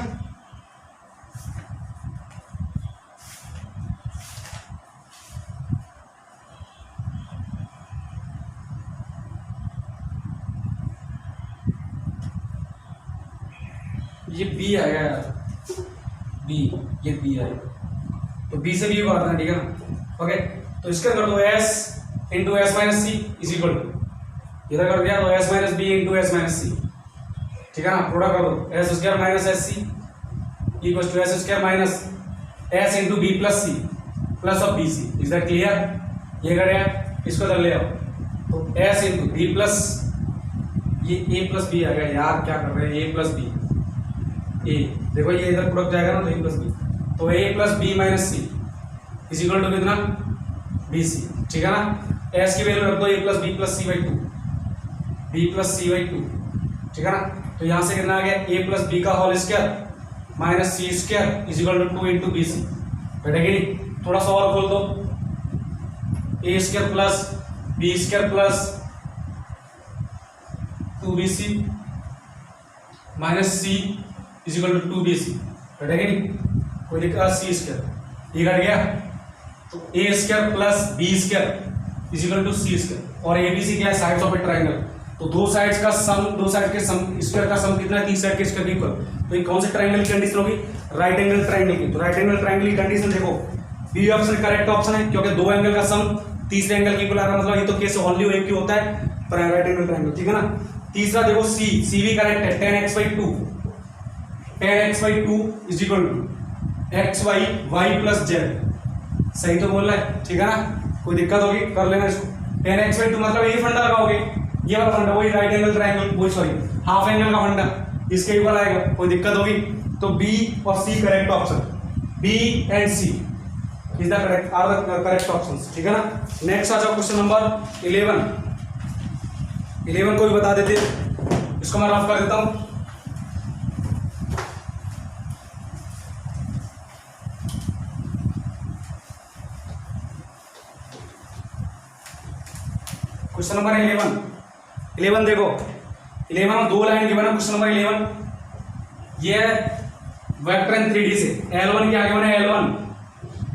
ये बी आएगा यार, बी, ये बी आएगा, तो बी से बी काटना। ठीक है ना, ओके, तो इसका कर दो S into S minus C is equal to, इधर कर दिया तो S minus B into S minus C. ठीक है ना, प्रोडक्ट कर दो, S square minus S C equal to S square minus S into B plus C plus of B C. Is that clear? ये कर गया, इसको इधर ले आओ, तो एस इंटू बी प्लस, ये ए प्लस बी आ गया यार, क्या कर रहे हैं, ए प्लस बी ए, देखो ये इधर प्रोडक्ट जाएगा ना, तो ए प्लस बी, तो A plus B minus C is equal to कितना, बी सी। ठीक है ना, एस की वैल्यू रख दो A plus B plus C by 2, B plus C by 2। ठीक है ना, तो यहां से कितना आ गया, ए प्लस बी का whole square minus C square is equal to 2 into B C. बैठेगी नहीं, थोड़ा सा और खोल दो, A square plus B square plus 2bc minus C is equal to 2bc। घटेगा नहीं, कोई दिक्कत, सी स्क्वायर ये घट गया, तो A square plus B square is equal to C square. और एबीसी क्या है, साइड्स ऑफ ए ट्रायंगल, तो दो साइड्स का सम, दो साइड के सम स्क्वायर का सम कितना है, तीन साइड के स्क्वायर इक्वल। तो ये कौन से ट्रायंगल की कंडीशन होगी, राइट एंगल ट्रायंगल की। तो राइट एंगल ट्रायंगल की कंडीशन देखो, बी ऑप्शन करेक्ट ऑप्शन है, क्योंकि दो एंगल का सम तीसरे एंगल की इक्वल आ रहा है, मतलब ये तो केस ओनली एक ही होता है पर राइट एंगल ट्रायंगल। ठीक है ना, तीसरा देखो सी, सी भी करेक्ट है, tan x by 2, tan x by 2 is equal to X Y Y plus Z. सही तो बोल रहा है? ठीक है ना, कोई दिक्कत होगी कर लेना इसको। tan x by 2 मतलब ये फंडा लगाओगे, ये वाला फंडा, वही राइट एंगल ट्रायंगल, वही सॉरी हाफ एंगल का फंडा, इसके इक्वल आएगा, कोई दिक्कत होगी? तो बी और C correct option, B and C is the correct, are the correct options. ठीक है ना, नेक्स्ट आ जाओ क्वेश्चन नंबर 11 को भी बता देते, इसको मैं रफ कर देता हूं। क्वेश्चन नंबर 11 देखो, 11 में दो लाइन गिवन है। क्वेश्चन नंबर 11 ये वेक्टर इन 3D से L1 के आगे बने L1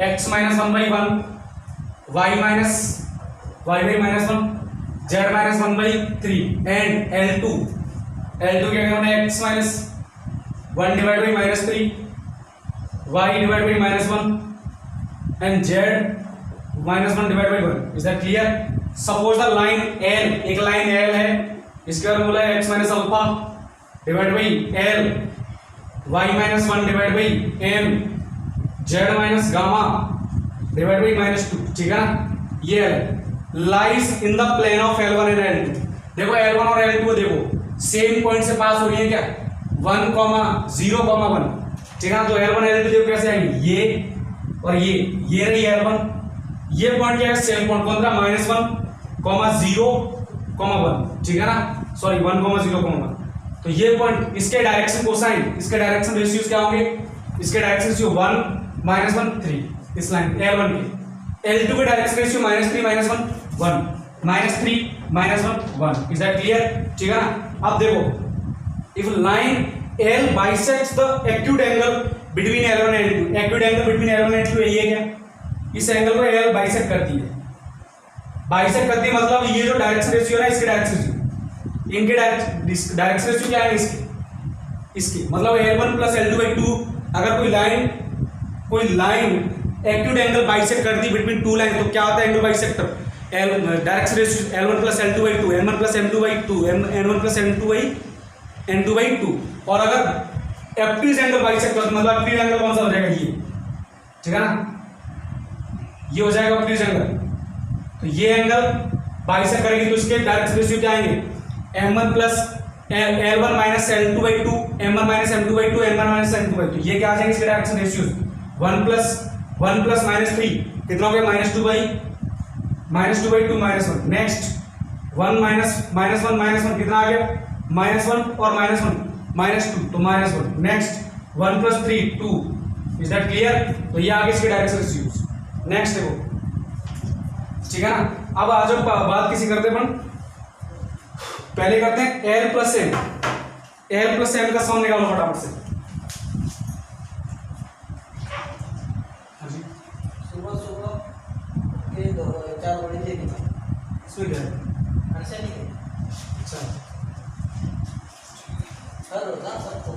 x minus 1/1 y minus -1 z minus 1/3 and L2 के आगे बने x minus 1 divide by -3 y divide by -1 and z -1 divide by 1। Is that clear? Suppose the line L, एक लाइन L है, इसके बारे में बोला है x minus alpha divide by L, y minus 1 divide by m, z minus gamma divide by -2। ठीक है ना, ये है lies in the plane of L1 and L2। देखो L1 और L2 देखो सेम पॉइंट से पास हो रही है क्या, 1, 0, 1। ठीक है ना, तो L1 L2 देखो कैसे आएंगे, ये और ये रही L1, ये पॉइंट क्या है, सेम पॉइंट कौन था, -1, 0, 1। ठीक है ना, सॉरी 1, 0, 1। तो ये पॉइंट, इसके डायरेक्शन कोसाइन, इसके डायरेक्शन रेशियोज क्या होंगे, इसके डायरेक्शन रेशियो 1, -1, 3 इस लाइन L1 के। L2 के direction ratio -3, -1, 1, -3, -1, 1। Is that clear? ठीक है ना, अब देखो if line L bisects the acute angle between L1 and L2, acute angle between L1 and L2 ये क्या, इस एंगल को L बाइसेक्ट करती है, बाइसेक्ट करती है मतलब ये जो डायरेक्शन रेशियो है ना, इसके डायरेक्शन रेशियो, इनके डायरेक्शन रेशियो क्या है इसके मतलब L1 प्लस L2/2। अगर कोई लाइन एक्यूट एंगल बाइसेक्ट करती बिटवीन टू लाइन तो क्या होता है angle bisector? Direction ratio L1 plus L2/2, N1 plus M2/2, N1 plus N2/2। और अगर एप्टिज एंगल बाइसेक्ट करती मतलब एप्टिज एंगल कौन सा हो जाएगा? ये, ठीक है ना, ये हो जाएगा एप्टिज एंगल। तो ये एंगल बाइसेक्ट करेगी तो इसके डायरेक्शन रेशियो क्या आएंगे? M1 plus L1 minus L2/2, M1 minus M2/2, M1 minus M2/2। ये क्या आ जाएंगे इसके डायरेक्शन रेशियो? 1 प्लस -3 कितना हो गया? -2/2 -1। नेक्स्ट 1 माइनस 1 कितना आ गया? -1 और -2 तो -1। Next 1 plus 3 2। Is that clear? तो ये आगे इसके डायरेक्शन रेशियो। नेक्स्ट देखो, ठीक है ना। अब आ जाओ बात किसी करते हैं अपन, पहले करते हैं L प्लस M का सम निकालो फटाफट से। सुबह के 4 बड़ी थी इसमें क्या है? अच्छा नहीं है। अच्छा सर होता सबको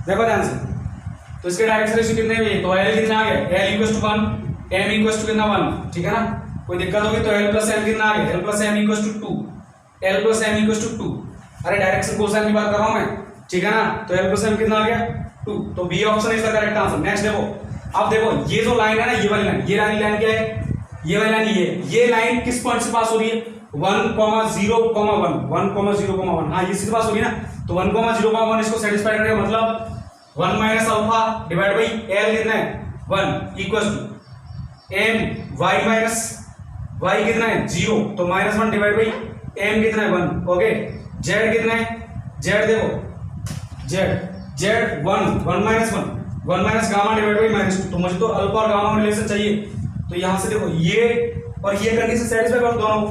देखो ध्यान से, तो इसके डायरेक्शन रेशियो कितने हुए? तो L कितना आ गया? L equal to 1, M equal to कितना 1, ठीक है ना। कोई दिक्कत होगी तो L प्लस M कितना आ गया? L plus M equal to 2, L plus M equal to 2। अरे डायरेक्शन कोसाइन की बात कर रहा हूं मैं, ठीक है ना। तो L प्लस M कितना आ गया? 2। तो B option is the correct answer. Next देखो, अब देखो ये जो लाइन है ना, ये वाली लाइन, ये लाइन क्या है? ये वाली लाइन ये लाइन किस पॉइंट से पास हो रही है? 1,0,1 1,0,1। हाँ, ये सीधे पास हो रही है ना। तो 1,0,1 इसको सेटिस्फाई करेगा, मतलब 1 minus alpha divide by L कितना है? 1 equal to M y minus y कितना है? 0। तो -1 डिवाइड बाई M कितना है? 1। ओके, Z कितना है? Z देखो, Z 1 minus gamma divide by -2। तो मुझे तो अल्फा और गामा में रिलेशन चाहिए। तो यहां से देखो ये और ये कंडीशन सेटिस्फाई कर दोनों।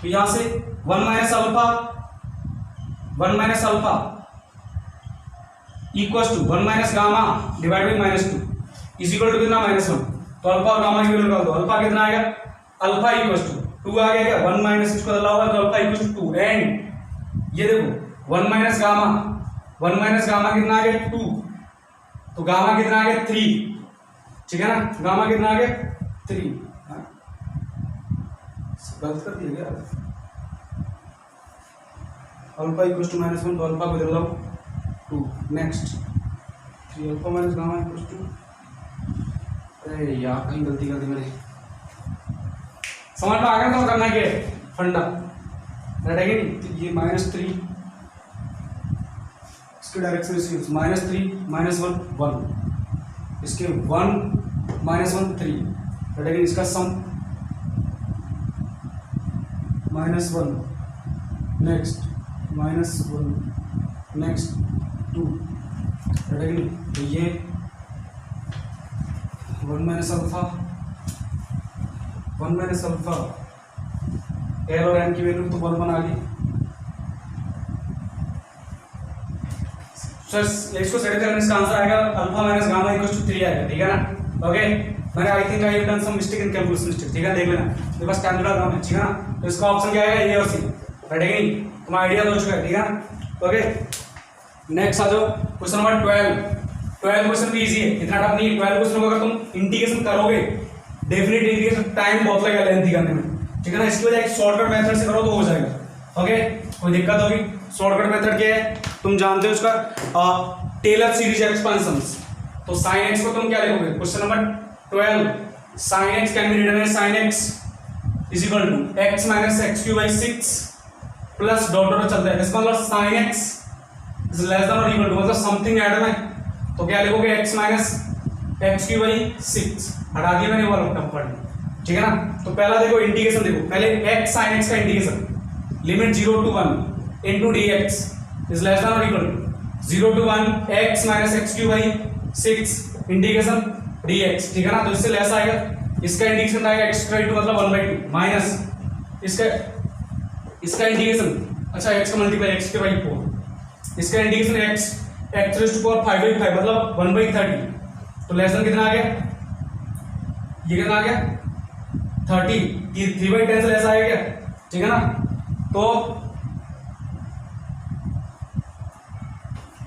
तो यहां से 1 minus alpha equal to 1 minus gamma divide by -2 is equal to कितना? -1। तो अल्फा और गामा की वैल्यू निकाल दो। अल्फा कितना आएगा? अल्फा इक्वल टू 2 आ गया क्या? 1 माइनस इसको डाला होगा तो अल्फा इक्वल टू 2। एंड ये देखो 1 माइनस गामा कितना आ गया? 2। तो गामा कितना आ गया? 3, ठीक है ना। गामा कितना आ गया? 3। गलत कर दिया क्या? अल्फा इक्वल टू -1 तो अल्फा को बदल लो 2। Next 3 alpha minus gamma equal to, अरे यार कहीं गलती कर दी मैंने। समझ में आ गया तो करना क्या है? फंडा रटेगी नहीं। तो ये -3 इसके डायरेक्शन रेशियो -3 -1 1, इसके 1 -1 3 रटेगी। इसका सम -1 नेक्स्ट -1 नेक्स्ट 2 रटेगी। तो ये 1 माइनस अल्फा L और M की वैल्यू तो 1 आ गई। सर इसको सेट करने इसका आंसर आएगा alpha minus gamma equal to 3 आएगा, ठीक है ना। ओके, मैंने I think I have done some mistake in calculation mistake, ठीक है, देख लेना मेरे पास टाइम थोड़ा कम है, ठीक है ना। तो इसका ऑप्शन क्या आएगा? ए और सी, रटेगी नहीं। तुम्हारा आइडिया हो चुका है, ठीक है ना। ओके, नेक्स्ट आ जाओ क्वेश्चन नंबर 12 क्वेश्चन भी इजी है, इतना टफ नहीं है। 12 क्वेश्चन को अगर तुम इंटीग्रेशन करोगे, डेफिनेट इंटीग्रेशन टाइम बहुत लगेगा लेंथी करने में, ठीक है ना। इसकी वजह एक शॉर्टकट मेथड से करो तो हो जाएगा। ओके, कोई दिक्कत होगी? शॉर्टकट मेथड क्या है तुम जानते हो उसका, टेलर सीरीज एक्सपेंशंस। तो sin x को तुम क्या लिखोगे? Question number 12 sin x can be written as sin x is equal to x minus x³/6 plus dot dot चलता है। इसका मतलब sin x is less than और इक्वल टू, मतलब समथिंग ऐड में, तो क्या लिखोगे? x माइनस x³/6 हटा दिया मैंने, वो टर्म पढ़ लिया, ठीक है ना। तो पहला देखो इंटीग्रेशन, देखो पहले x sin x का integration, limit 0 to 1 into dx is less than or equal to 0 to 1 x minus x³/6 integration dx, ठीक है ना। तो इससे लेस आएगा, इसका इंटीग्रेशन आएगा x² मतलब 1/2 माइनस इसका इंटीग्रेशन, अच्छा x का मल्टीप्लाई x²/4, इसका integration X raise to power 5/5 मतलब 1/30, तो लेस देन कितना आ गया, ये कितना आ गया 30, 3/10 से लेस आएगा क्या, ठीक है ना। तो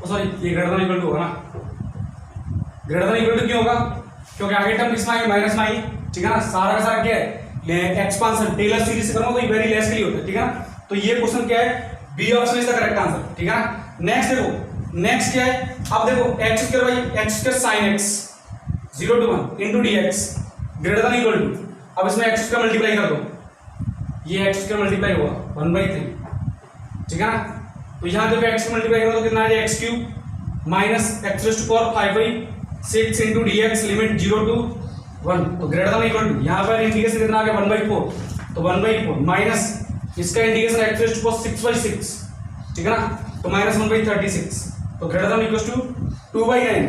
सॉरी ये ग्रेटर देन इक्वल टू होगा ना, ग्रेटर देन इक्वल टू क्यों होगा, क्योंकि आगे टर्म किसमें आई, माइनस में आई, ठीक है ना। सारा का सारा क्या है, एक्सपांशन टेलर सीरीज से करूंगा तो ये वेरी लेस के लिए होता है, ठीक है ना। तो ये क्वेश्चन क्या है, B option is the correct answer, ठीक है ना। नेक्स्ट देखो, नेक्स्ट क्या है, अब देखो X square by X square sine X 0 to 1 into D X greater than equal to, अब इसमें एक्स स्क्वायर मल्टीप्लाई कर दो, ये एक्स स्क्वायर मल्टीप्लाई होगा 1/3, ठीक है ना। तो यहाँ जब एक्स मल्टीप्लाई करो तो कितना आ जाएगा, X cube minus X raise to power 5/6 into D X limit 0 to 1, तो ग्रेटर देन इक्वल टू, यहाँ पर इंटीग्रेशन कितना आ गया 1/4, तो 1/4 माइनस इसका integration X raise to power 6/6, ठीक है ना, तो माइनस 1/36, तो ग्रेटर देन इक्वल टू 2/9,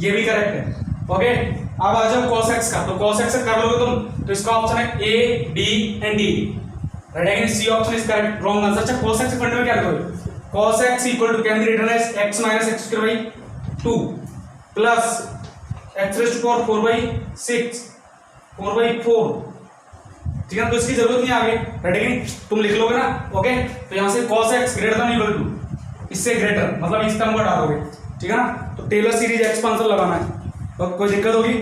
ये भी करेक्ट है। ओके, अब आ जाओ cos x का, तो cos x कर लोगे तुम तो इसका ऑप्शन है A, D and D, right again C option is correct, wrong answer. अच्छा cos x फंड में क्या करोगे, cos x equal to can be written as x minus x square by 2 plus x raise to power 4/6 4/4, ठीक है, तो इसकी जरूरत नहीं आगे, राइट अगेन तुम लिख लोगे ना। ओके, तो यहां से cos x greater than equal to, इससे ग्रेटर मतलब इस टर्म को डालोगे, ठीक है ना। तो टेलर सीरीज एक्सपांशन लगाना है, तो कोई दिक्कत होगी,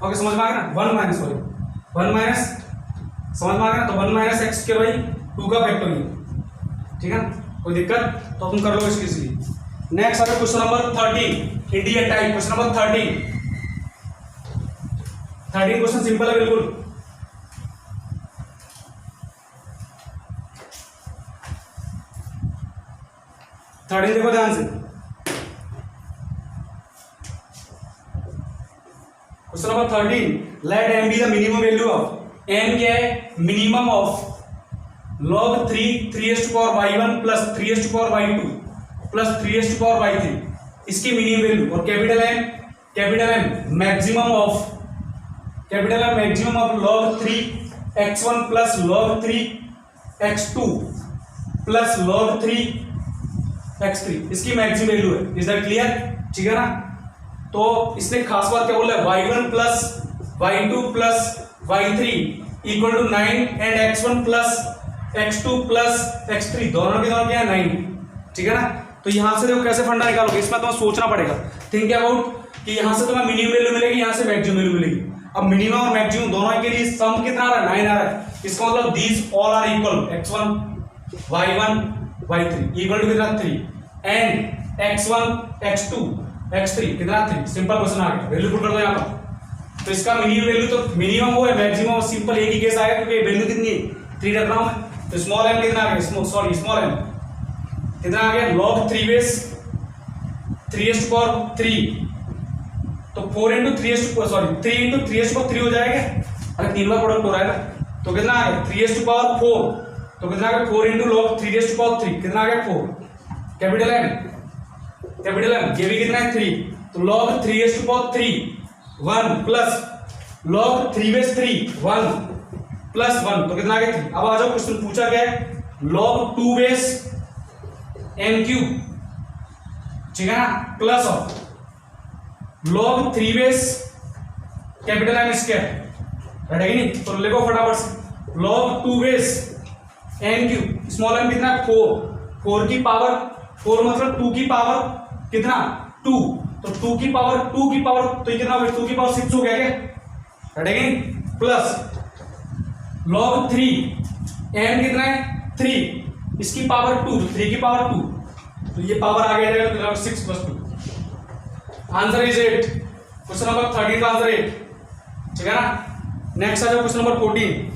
ओके समझ में आ गया ना, 1 माइनस सॉरी 1 माइनस समझ में आ गया, तो 1 माइनस एक्स स्क्वायर बाई 2 का फैक्टोरियल, ठीक है ना, कोई दिक्कत तो तुम कर लो इसके लिए। नेक्स्ट आता है question number 13 India type, question number 13 question simple है बिल्कुल। देखो ध्यान से, question number 13, let m be the minimum value of, m क्या है, minimum of log 3 to power y1 plus 3 to power y2 plus 3 to power y3, इसकी मिनिमम वैल्यू, और capital M maximum of log 3 x1 plus log 3 x2 plus log 3 x3, इसकी मैक्सिमम वैल्यू है, इज दैट क्लियर, ठीक है ना। तो इसने खास बात क्या बोला है, y1 plus y2 plus y3 equal to 9 and x1 plus x2 plus x3 दोनों के दोनों क्या है 9, ठीक है ना। तो यहां से देखो कैसे फंडा निकालोगे, इसमें तुम्हें सोचना पड़ेगा, थिंक अबाउट कि यहां से तुम्हें मिनिमम वैल्यू मिलेगी, यहां से मैक्सिमम वैल्यू मिलेगी। अब मिनिमम और मैक्सिमम दोनों के लिए सम कितना आ रहा है, 9 आ रहा है, इसका मतलब these all are equal, x1 y1 y3 equal to कितना 3 एंड x1 x2 x3 कितना 3, सिंपल क्वेश्चन आ गया, वैल्यू पुट कर दो यहां पर। तो इसका मिनिमम वैल्यू तो मिनिमम वो है, मैक्सिमम सिंपल एक ही केस आएगा क्योंकि वैल्यू कितनी है 3 रख रहा हूं मैं, तो स्मॉल m कितना आ गया, सॉरी स्मॉल m कितना आ गया, log 3 बेस 3 to power 3, तो 4 into 3 to sorry 3 into 3 to power 3 हो जाएगा, अरे 3 का प्रोडक्ट हो रहा है ना, तो कितना आ गया 3 to power 4, तो कितना आ गया 4 into log 3 to power 3 कितना आ गया 4, कैपिटल M ये भी कितना है 3, तो log 3 to power 3 1 plus log 3 base 3 1 plus 1, तो कितना आ गया 3। अब आ जाओ क्वेश्चन पूछा गया है log 2 base m क्यूब, ठीक है ना, plus of log 3 base capital M square, right है कि नहीं, तो लिखो फटाफट से log 2 base m cube, small m कितना 4 की पावर 4 मतलब 2 की पावर कितना 2, तो 2 की पावर तो ये कितना 2 की पावर 6 हो गया क्या, राइट है कि नहीं, प्लस log 3 m कितना है 3, इसकी पावर 2 तो 3 की पावर 2, तो ये पावर आ गया तो 6 + 2, आंसर इज 8, क्वेश्चन नंबर 13 का आंसर 8, ठीक है ना। नेक्स्ट आ जाओ क्वेश्चन नंबर 14,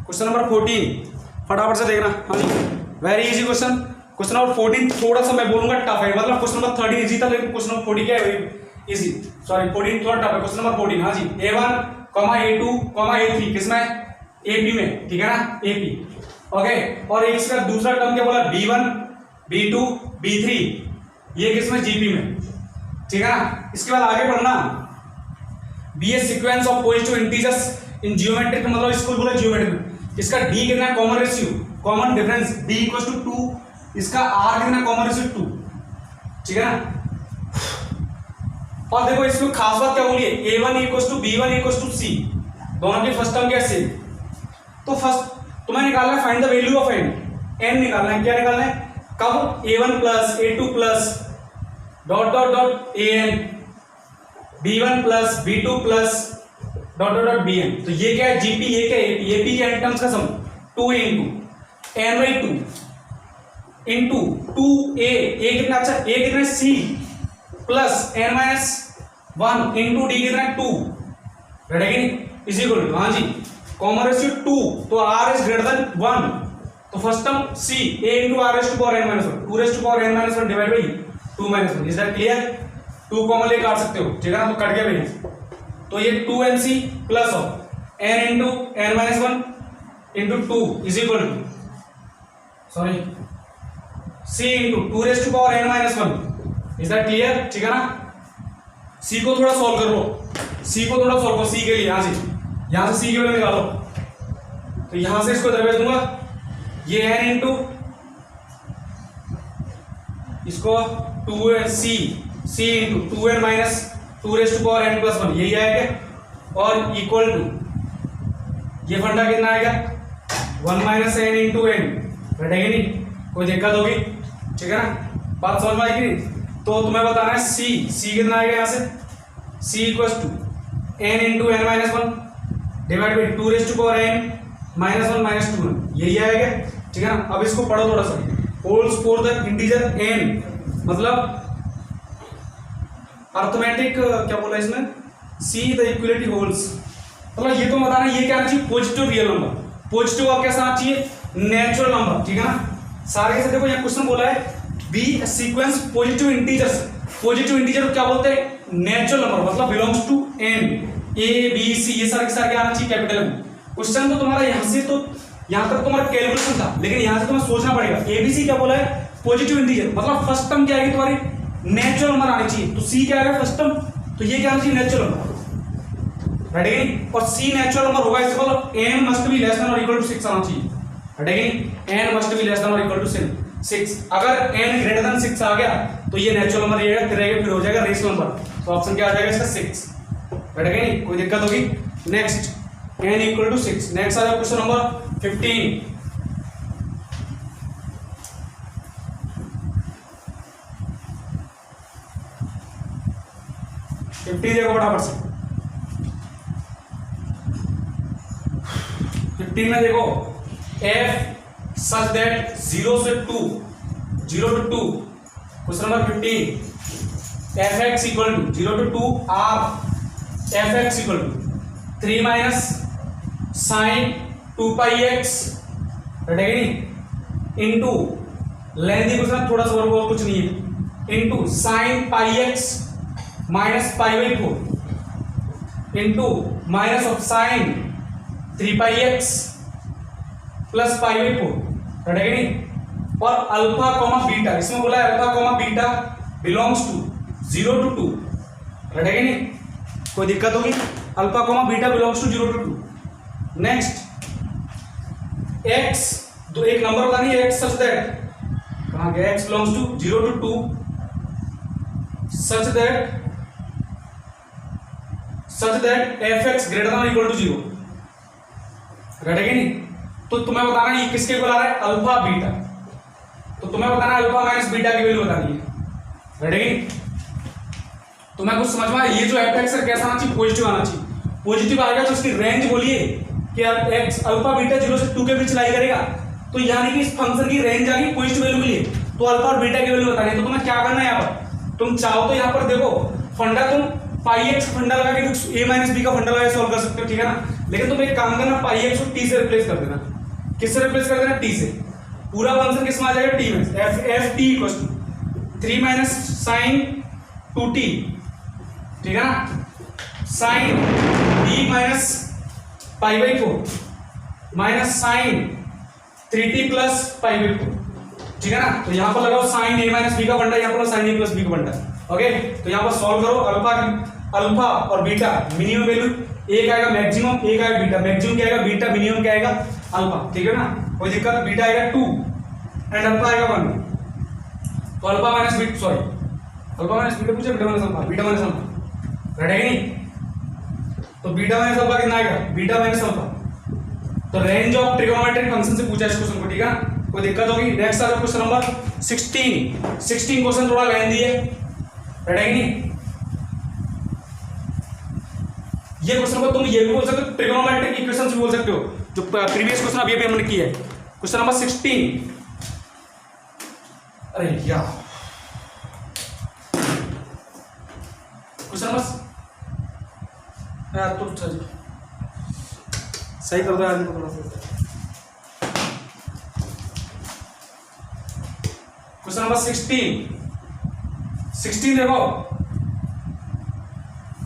क्वेश्चन नंबर 14 फटाफट से देखना, हाँ जी very easy question. Question number 14 थोड़ा सा मैं बोलूंगा टफ है, मतलब क्वेश्चन नंबर 13 इजी था लेकिन क्वेश्चन नंबर 14 क्या है इजी, सॉरी 14 थोड़ा टफ है, क्वेश्चन नंबर 14, हाँ जी, A1, A2, A3 किसमें AP में, ठीक है ना, AP, ओके। और इसका दूसरा टर्म क्या बोला, B1, B2, B3, ये किसमें, GP में, ठीक है ना। इसके बाद आगे बढ़ना, be a sequence of positive integers in geometric, मतलब इसको बोला जियोमेट्रिक। इसका डी कितना है, common ratio, common difference D equals to 2, इसका आर कितना, कॉमन रेशियो 2, ठीक है ना। और देखो इसमें खास बात क्या बोली है, A1 equals to B1 equals to C, दोनों की फर्स्ट टर्म क्या सेम। तो फर्स्ट तुम्हें निकालना है find the value of n निकालना है, क्या निकालना है, कब, A1 plus A2 plus dot dot dot an, B1 plus B2 plus dot dot dot bn। तो ये क्या है GP, ये क्या है AP, AP के n टर्म्स का सम 2 into n by 2 into 2a, a कितना, अच्छा a कितना है C plus n minus 1 into d कितना है 2, रेडी इज इक्वल टू, हाँ जी, कॉमन रेशियो 2, तो r इज ग्रेटर देन 1, तो first term C a into r raise to power n minus 1, 2 raise to power n minus 1 divide by 2 minus 1, is that clear. 2 common ले काट सकते हो, ठीक है ना, तो कट गया भाई। तो ये 2nc plus of n into n minus 1 into 2 is equal to, sorry, c into 2 raise to power n minus 1, is that clear, ठीक है ना। c को थोड़ा सॉल्व कर लो, c को थोड़ा सॉल्व करो, c के लिए, हाँ जी, यहां से c के वैल्यू निकालो, तो यहां से इसको दरवेज दूंगा, ये n इंटू इसको 2c into 2n minus 2 raise to power n plus 1, यही आएगा, और इक्वल टू ये फंडा कितना आएगा, 1 माइनस n इंटू n, बैठेगी नहीं, कोई दिक्कत होगी, ठीक है ना, बात समझ में आएगी नहीं। तो तुम्हें बताना है c कितना आएगा, यहाँ से c equals to n into n minus 1 divide by 2 raise to power n minus 1 minus 2, यही आएगा, ठीक है ना। अब इसको पढ़ो थोड़ा सा, holes for the integer n, मतलब अर्थमेटिक क्या बोला इसमें, सी द इक्वलिटी होल्स, मतलब ये तो बताना ये क्या आना चाहिए, पॉजिटिव रियल नंबर, पॉजिटिव और कैसा आना चाहिए, नेचुरल नंबर, ठीक है ना। सारे कैसे देखो यहाँ क्वेश्चन बोला है be sequence positive integers, positive integer क्या बोलते हैं, नेचुरल नंबर, मतलब belongs to n, a b c, ये सारे के सारे क्या आना चाहिए, कैपिटल में। क्वेश्चन तो तुम्हारा यहाँ से तो यहाँ तक तुम्हारा कैलकुलेशन था, लेकिन यहाँ से तुम्हें सोचना पड़ेगा, ABC क्या बोला है, पॉजिटिव इंटीजर, मतलब फर्स्ट टर्म क्या आएगी तुम्हारी, नेचुरल नंबर आनी चाहिए, तो C क्या आएगा फर्स्ट टर्म, तो ये क्या आना चाहिए, नेचुरल नंबर, रेडी, और C नेचुरल नंबर होगा, इसका मतलब n must be less than और इक्वल टू 6 आना चाहिए, ready, n must be less than और इक्वल टू 6, अगर n ग्रेटर देन 6 आ गया तो ये नेचुरल नंबर रहेगा, फिर हो जाएगा रेशनल नंबर, तो ऑप्शन क्या आ जाएगा इसका 6, रेडी, कोई दिक्कत होगी। Next n equal to 6, next आ जाएगा क्वेश्चन नंबर 15, देखो फटाफट से, 15 में देखो f such that 0 से 2, 0 to 2, question number 15, fx equal to 0 to 2 r fx equal to 3 minus sine 2 pi x, रटेगा नहीं, इंटू लेंथी क्वेश्चन थोड़ा सा और कुछ नहीं है, into sine pi x minus pi by 4 into minus of sine 3 pi x plus pi by 4, रटेगा नहीं, और अल्फा कॉमा बीटा, इसमें बोला है alpha comma beta belongs to 0 to 2, रटेगा नहीं, कोई दिक्कत होगी, alpha comma beta belongs to 0 to 2। Next x, तो एक नंबर बतानी है x सच दैट, कहां गया, x belongs to 0 to 2 such that fx greater than equal to 0, रटेगा नहीं, तो तुम्हें बताना है ये किसके को ला रहा है, अल्फा बीटा, तो तुम्हें बताना है अल्फा माइनस बीटा की वैल्यू बतानी है, रेडी। तुम्हें कुछ समझ में आया, ये जो fx है कैसा आना चाहिए, पॉजिटिव आना चाहिए, पॉजिटिव आएगा तो उसकी रेंज बोलिए कि x अल्फा बीटा 0 से 2 के बीच लाई करेगा, तो यानी कि इस फंक्शन की रेंज आ गई पॉजिटिव वैल्यू के लिए, तो अल्फा और बीटा की वैल्यू बतानी है। तो तुम्हें क्या करना है, यहाँ पर तुम चाहो तो यहाँ पर देखो फंडा तुम पाई एक्स फंडा लगा के a माइनस बी का फंडा लगा सॉल्व कर सकते हो, ठीक है ना, लेकिन तुम एक काम करना, पाई एक्स को t से रिप्लेस कर देना, किससे रिप्लेस कर देना, t से, पूरा फंक्शन किसमें आ जाएगा, t में, f t equals to 3 minus sine 2t ठीक है ना, sine b minus pi by 4 minus sine 3t plus pi by 4, ठीक है ना। तो यहां पर लगाओ साइन a माइनस b का बंडा, यहां पर साइन a प्लस b का बंडा। ओके, तो यहां पर सॉल्व करो, अल्फा और बीटा मिनिमम वैल्यू, एक आएगा मैक्सिमम, एक आएगा बीटा, मैक्सिमम क्या आएगा बीटा, मिनिमम क्या आएगा अल्फा, ठीक है ना, कोई दिक्कत। बीटा आएगा 2 एंड अल्फा आएगा 1, तो alpha minus beta, sorry alpha minus beta पूछे, beta minus alpha, beta minus alpha, right है कि नहीं। तो बीटा माइनस अल्फा कितना आएगा, बीटा माइनस अल्फा। तो रेंज ऑफ ट्रिगोनोमेट्रिक फंक्शन से पूछा इस क्वेश्चन को, ठीक है ना, कोई दिक्कत होगी। नेक्स्ट आ जाओ क्वेश्चन नंबर 16 क्वेश्चन थोड़ा लेंथी है, राइट है कि नहीं। ये क्वेश्चन को तुम ये भी बोल सकते हो, ट्रिगोनोमेट्रिक इक्वेशन भी बोल सकते हो, जो प्रीवियस क्वेश्चन अभी अभी हमने किया है। क्वेश्चन नंबर 16, अरे यार क्वेश्चन नंबर यार तो सही कर दो यार, थोड़ा सा। क्वेश्चन नंबर 16 देखो,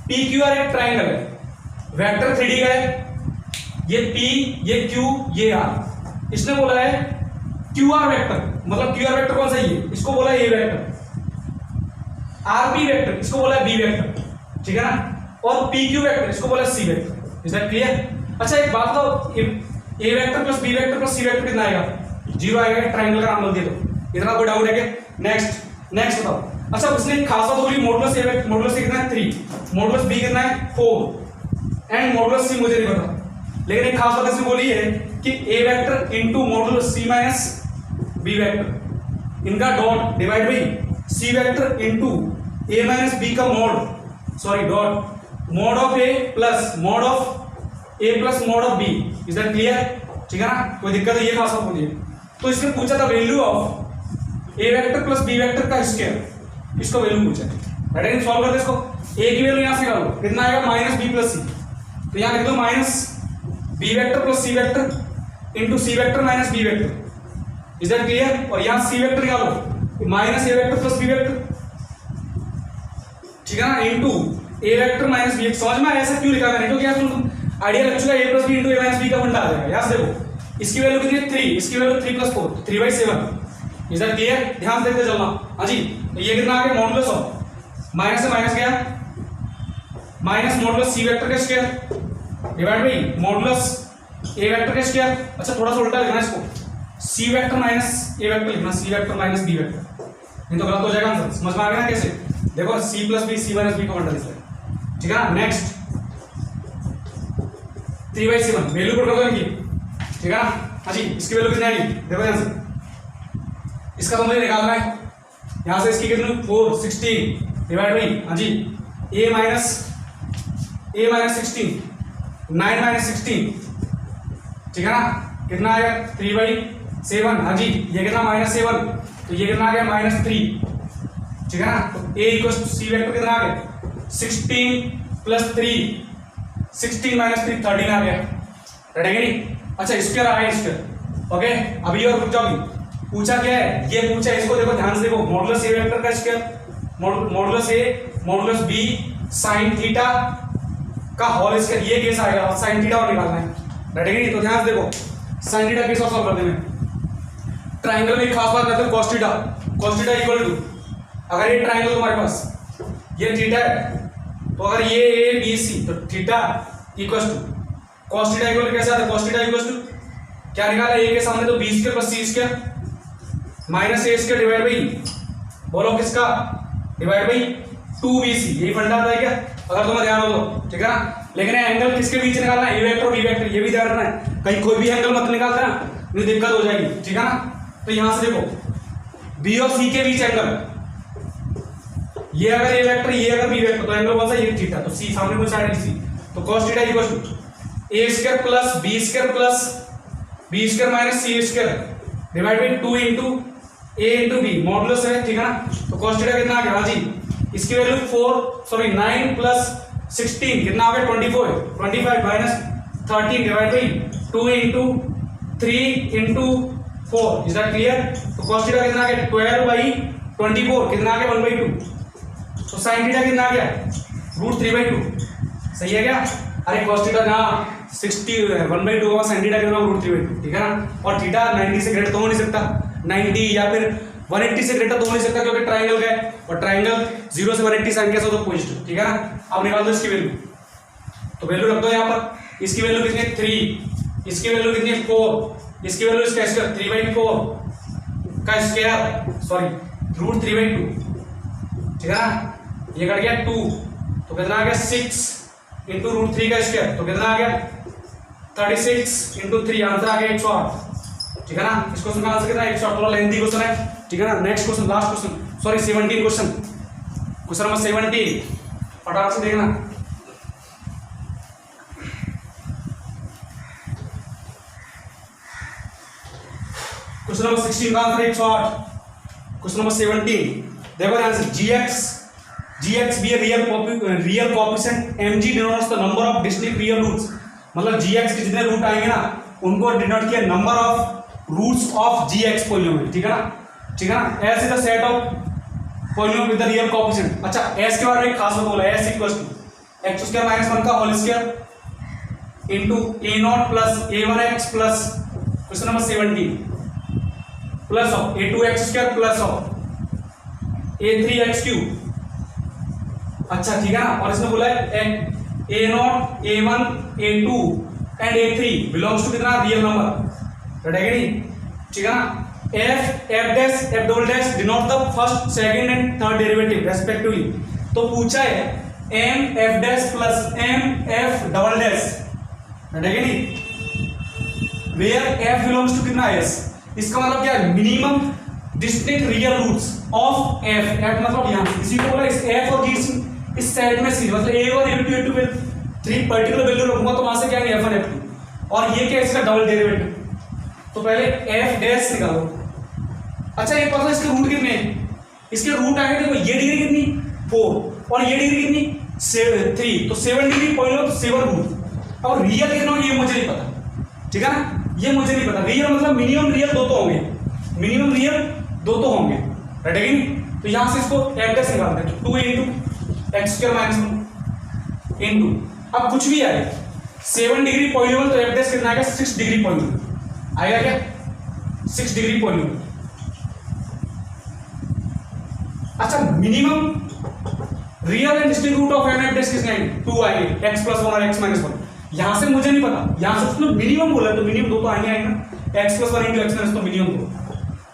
पी क्यू आर एक ट्राइंगल है, वेक्टर 3D का है, ये P, ये Q, ये R। इसने बोला है QR वेक्टर, मतलब QR वेक्टर कौन सा है ये, इसको बोला है A वेक्टर। RP वेक्टर, इसको बोला है B वेक्टर, ठीक है ना, और PQ वेक्टर, इसको बोला है C vector. Is that clear? अच्छा एक बात बताओ, A vector plus B vector plus C vector कितना आएगा, 0 आएगा। ट्राइंगल का नाम बोल दिया तो इतना कोई डाउट है क्या? नेक्स्ट बताओ। अच्छा उसने खासा बोली मॉडुलस A कितना है 3, मॉडुलस B कितना है 4 एंड मॉडुलस C मुझे नहीं पता, लेकिन एक खास बात इसमें बोली है कि A vector into modulus C minus B vector, इनका dot divide by C vector into A minus B का mod, sorry dot mod of A plus mod of A plus mod of B। Is that clear? ठीक है ना, कोई दिक्कत है? ये खास बात बोली है। तो इसने पूछा था value of A vector plus B vector का स्क्वायर, इसको वैल्यू पूछा है, राइट। सॉल्व करते इसको, A की वैल्यू यहां से निकालो, कितना आएगा माइनस B प्लस C, तो यहां लिख दो minus B vector plus C vector into C vector minus B vector. Is that clear? और यहां C वेक्टर निकालो, minus A vector plus B vector, ठीक है ना, into A vector minus B। समझ में ऐसा क्यों लिखा मैंने, क्योंकि यार तुम आइडिया लग चुका है A plus B into A minus B का फंडा आ जाएगा। यहां से देखो इसकी वैल्यू कितनी है 3, इसकी value 3 plus 4, 3/7। Is that clear? ध्यान से देखते चलना। हां जी, तो ये कितना आ गया मॉडुलस ऑफ, माइनस से माइनस गया, माइनस मॉडुलस C वेक्टर का square divide by modulus A vector का स्क्वायर। अच्छा थोड़ा सा उल्टा लिखना इसको, C vector minus A vector लिखना, C vector minus B vector, नहीं तो गलत हो जाएगा आंसर। समझ में आ गया ना कैसे? देखो C plus B, C minus B का फंडा लिखा है, ठीक है ना। नेक्स्ट 3/7 वैल्यू पुट कर दो इनकी, ठीक है ना। हाँ जी, इसकी वैल्यू कितनी आएगी देखो ध्यान से, इसका तो मुझे निकालना है। यहां से इसकी कितनी 4 16 डिवाइड बाई, हाँ जी A माइनस 16 9 माइनस 16, ठीक है ना, कितना आएगा 3/7। हाँ जी, ये कितना -7, तो ये कितना आ गया -3, ठीक है ना। तो A equal to C vector कितना आ गया 16 प्लस 3, 16 माइनस 3 13 आ गया, राइट है कि नहीं। अच्छा स्क्वायर आ गया स्क्वायर, ओके। अभी और रुक जाओगी, पूछा क्या है, ये पूछा इसको देखो ध्यान से देखो, मॉडुलस A वेक्टर का square, modulus A modulus B sin theta का होल स्क्वायर, ये केस आएगा और sin थीटा और निकालना है, राइट है कि नहीं। तो ध्यान से देखो sin थीटा केस और सॉल्व करने में ट्रायंगल में एक खास बात है cos थीटा इक्वल टू, अगर ये ट्रायंगल तुम्हारे पास ये थीटा है, तो अगर ये A B C तो theta equal to cos theta equal कैसे आता है, cos थीटा इक्वल टू क्या निकाला A के सामने, तो B square plus C square minus A square divide by, बोलो किसका, डिवाइड बाई 2BC। यही फंडा आता है क्या, अगर तुम्हें ध्यान हो तो, ठीक है ना। लेकिन एंगल किसके बीच निकालना है, A वेक्टर और B वेक्टर, ये भी ध्यान रखना है, कहीं कोई भी एंगल मत निकाल देना, नहीं दिक्कत हो जाएगी, ठीक है ना। तो यहां से देखो B और C के बीच एंगल, ये अगर A वेक्टर ये अगर B वेक्टर, तो एंगल कौन सा, ये थीटा, तो C सामने कोई साइड C, तो cos theta equal to A square plus B square plus B square minus C square divide by 2 into A into B, modulus है, ठीक है ना। तो cos थीटा कितना आ गया, हाँ जी इसकी वैल्यू 9 प्लस 16 कितना आ गया 25 minus 13 divide by 2 into 3 into 4। Is that clear? तो cos थीटा कितना आ गया 12/24, कितना आ गया 1/2। तो sin थीटा कितना आ गया √3/2 सही है क्या? अरे cos थीटा जहाँ 1/2 होगा sin थीटा कितना √3/2 ठीक है ना। और थीटा 90 से ग्रेटर तो हो नहीं सकता, 90 या फिर 180 से ग्रेटर तो हो नहीं सकता क्योंकि ट्राइंगल का है, और ट्राइंगल 0 से 180 साइन कैसे होता है पॉजिटिव ठीक है ना। अब निकाल दो इसकी वैल्यू, तो वैल्यू रख दो यहाँ पर। इसकी वैल्यू कितनी है 3, इसकी वैल्यू कितनी है 4, इसकी वैल्यू इसका स्क्वायर 3/4 का स्क्वायर सॉरी √3/2 ठीक है ना। ये कट गया 2 तो कितना आ गया 6 इंटू √3 का स्क्वायर तो कितना आ गया 36 इंटू 3 आंसर आ गया 108 ठीक है ना। इस क्वेश्चन का आंसर कितना है 108, थोड़ा लेंथी क्वेश्चन है ठीक है ना। Next question last question sorry 17 question number 17 फटाफट से देखना। क्वेश्चन नंबर 16 का आंसर 108। क्वेश्चन नंबर 17 देखो ध्यान से gx be a real coefficient mg denotes the number of distinct real roots, मतलब gx के जितने रूट आएंगे ना उनको डिनोट किया number of roots of gx polynomial ठीक है ना। s is the set of polynomial with the real coefficient. अच्छा s के बारे में एक खास बात बोला s equals to x square minus 1 का whole square into a0 plus a1x plus question number 17 plus of a2x square plus of a3x cube. अच्छा ठीक है ना। और इसने बोला है a0 a1 a2 and a3 belongs to कितना रियल नंबर रटेगा नहीं ठीक है ना। f dash f double dash denote the first second and third derivative respectively. तो पूछा है m f dash plus m f double dash रटेगा नहीं वेयर f बिलोंग्स टू कितना s। इसका मतलब क्या है minimum distinct real roots of f मतलब यहां इसी को बोला इस f और g इस सेट में सी मतलब a1 a2 a2 पे 3 पर्टिकुलर वैल्यू रखूंगा तो वहां से क्या है f1 f2 और ये क्या है इसका डबल डेरिवेटिव। तो पहले f डैश निकालो। अच्छा ये पता है इसके रूट कितने हैं, इसके रूट आएंगे देखो ये डिग्री कितनी 4 और ये डिग्री कितनी 3 तो 7 डिग्री पॉइंट 7 रूट। और रियल कितना ये मुझे नहीं पता ठीक है ना, ये मुझे नहीं पता। रियल मतलब मिनिमम रियल दो तो होंगे, मिनिमम रियल दो तो होंगे रटेगा नहीं। तो यहां से इसको f डैश निकालते हैं 2 into X square minus into अब कुछ भी आए 7 डिग्री पॉलिनोमियल तो f डैश कितना आएगा 6 डिग्री पॉलिनोमियल आएगा क्या 6 डिग्री पॉलिनोमियल। अच्छा minimum real and distinct root of f dash किसने आएंगे 2 आएंगे x प्लस 1 और x माइनस 1। यहां से मुझे नहीं पता, यहां से उसने मिनिमम बोला तो मिनिमम दो तो आएंगे ना x plus 1 into x minus तो मिनिमम दो।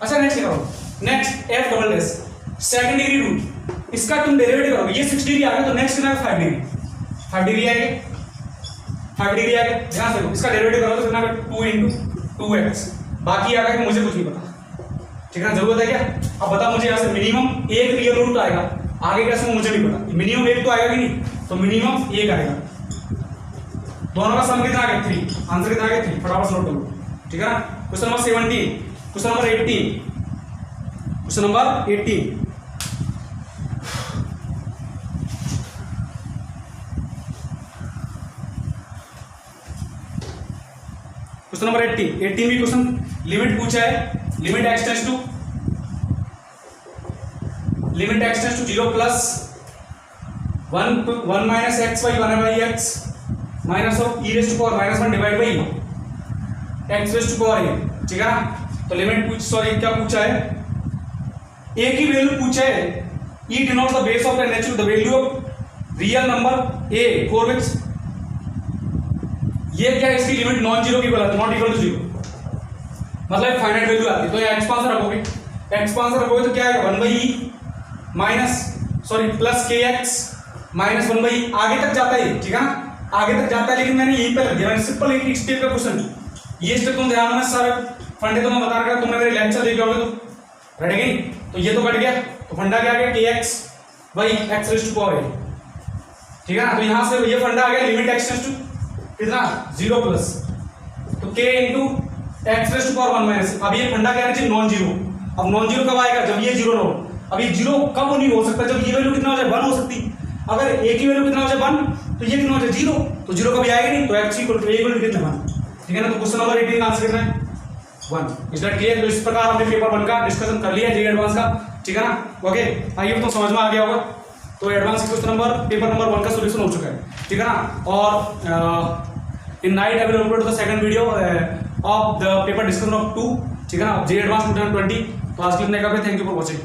अच्छा नेक्स्ट निकालो next f double dash second degree root इसका तुम डेरिवेटिव करोगे ये 6 डिग्री आ गया तो नेक्स्ट कितना 5 डिग्री आएगा 5 डिग्री आएगा। ध्यान से इसका डेरिवेटिव करोगे तो कितना 2 इंटू 2x बाकी आएगा कि मुझे कुछ नहीं पता ठीक है। जरूरत है क्या अब बता मुझे यहाँ से मिनिमम एक रियल रूट आएगा आगे कैसे मुझे नहीं पता, मिनिमम एक तो आएगा कि नहीं तो मिनिमम एक आएगा। दोनों का सम कितना आ गया 3 आंसर कितना आ गया 3 फटाफट नोट करो ठीक है ना। Question number 17 question number 18 question number 18 question number 18 भी क्वेश्चन लिमिट पूछा है limit x tends to 0 plus 1 minus X by 1 by X minus of e raise to power -1 divide by x raise to power a ठीक है ना। तो लिमिट पूछ सॉरी क्या पूछा है a की वैल्यू पूछा है e denotes the base of the natural the value of real number a for which ये क्या है इसकी लिमिट नॉन जीरो की बोला नॉट इक्वल टू 0 मतलब फाइनाइट वैल्यू आती है। तो ये एक्सपांशन रखोगे तो क्या आएगा 1/e minus sorry plus kx minus 1/e आगे तक जाता है ठीक है ना आगे तक जाता है। लेकिन मैंने यहीं पे रख दिया मैंने सिंपल एक स्टेप का क्वेश्चन ये स्टेप तुम ध्यान में सारे फंडे तो मैं बता रहा तुमने मेरे लेक्चर देखे होगे तो रटेगा नहीं। तो ये तो कट गया तो फंडा क्या आ गया kx by x raise to power a ठीक है ना। तो यहां से ये फंडा आ गया लिमिट x टेंड्स टू कितना 0 प्लस तो k into X raise to power 1 minus. अब ये फंडा क्या है नॉन जीरो। अब नॉन जीरो कब आएगा जब ये 0 ना हो। अब ये 0 कब नहीं हो सकता जब ये वैल्यू कितना हो जाए 1 हो सकती। अगर a की वैल्यू कितना हो जाए 1 तो ये कितना हो जाए 0 तो 0 कभी आएगा नहीं तो x equal to a equal to कितना 1 ठीक है ना। तो क्वेश्चन नंबर 18 का आंसर कितना है 1। Is that clear. तो इस प्रकार हमने पेपर 1 का डिस्कशन कर लिया जी एडवांस का ठीक है ना। ओके आई होप तो समझ में आ गया होगा। तो advance question number paper number 1 का सॉल्यूशन हो चुका है, ठीक है ना। और in night I will upload the second video of the paper discussion of 2, ठीक है ना, जे एडवांस 2020। तो आज के लिए थैंक यू फॉर वॉचिंग।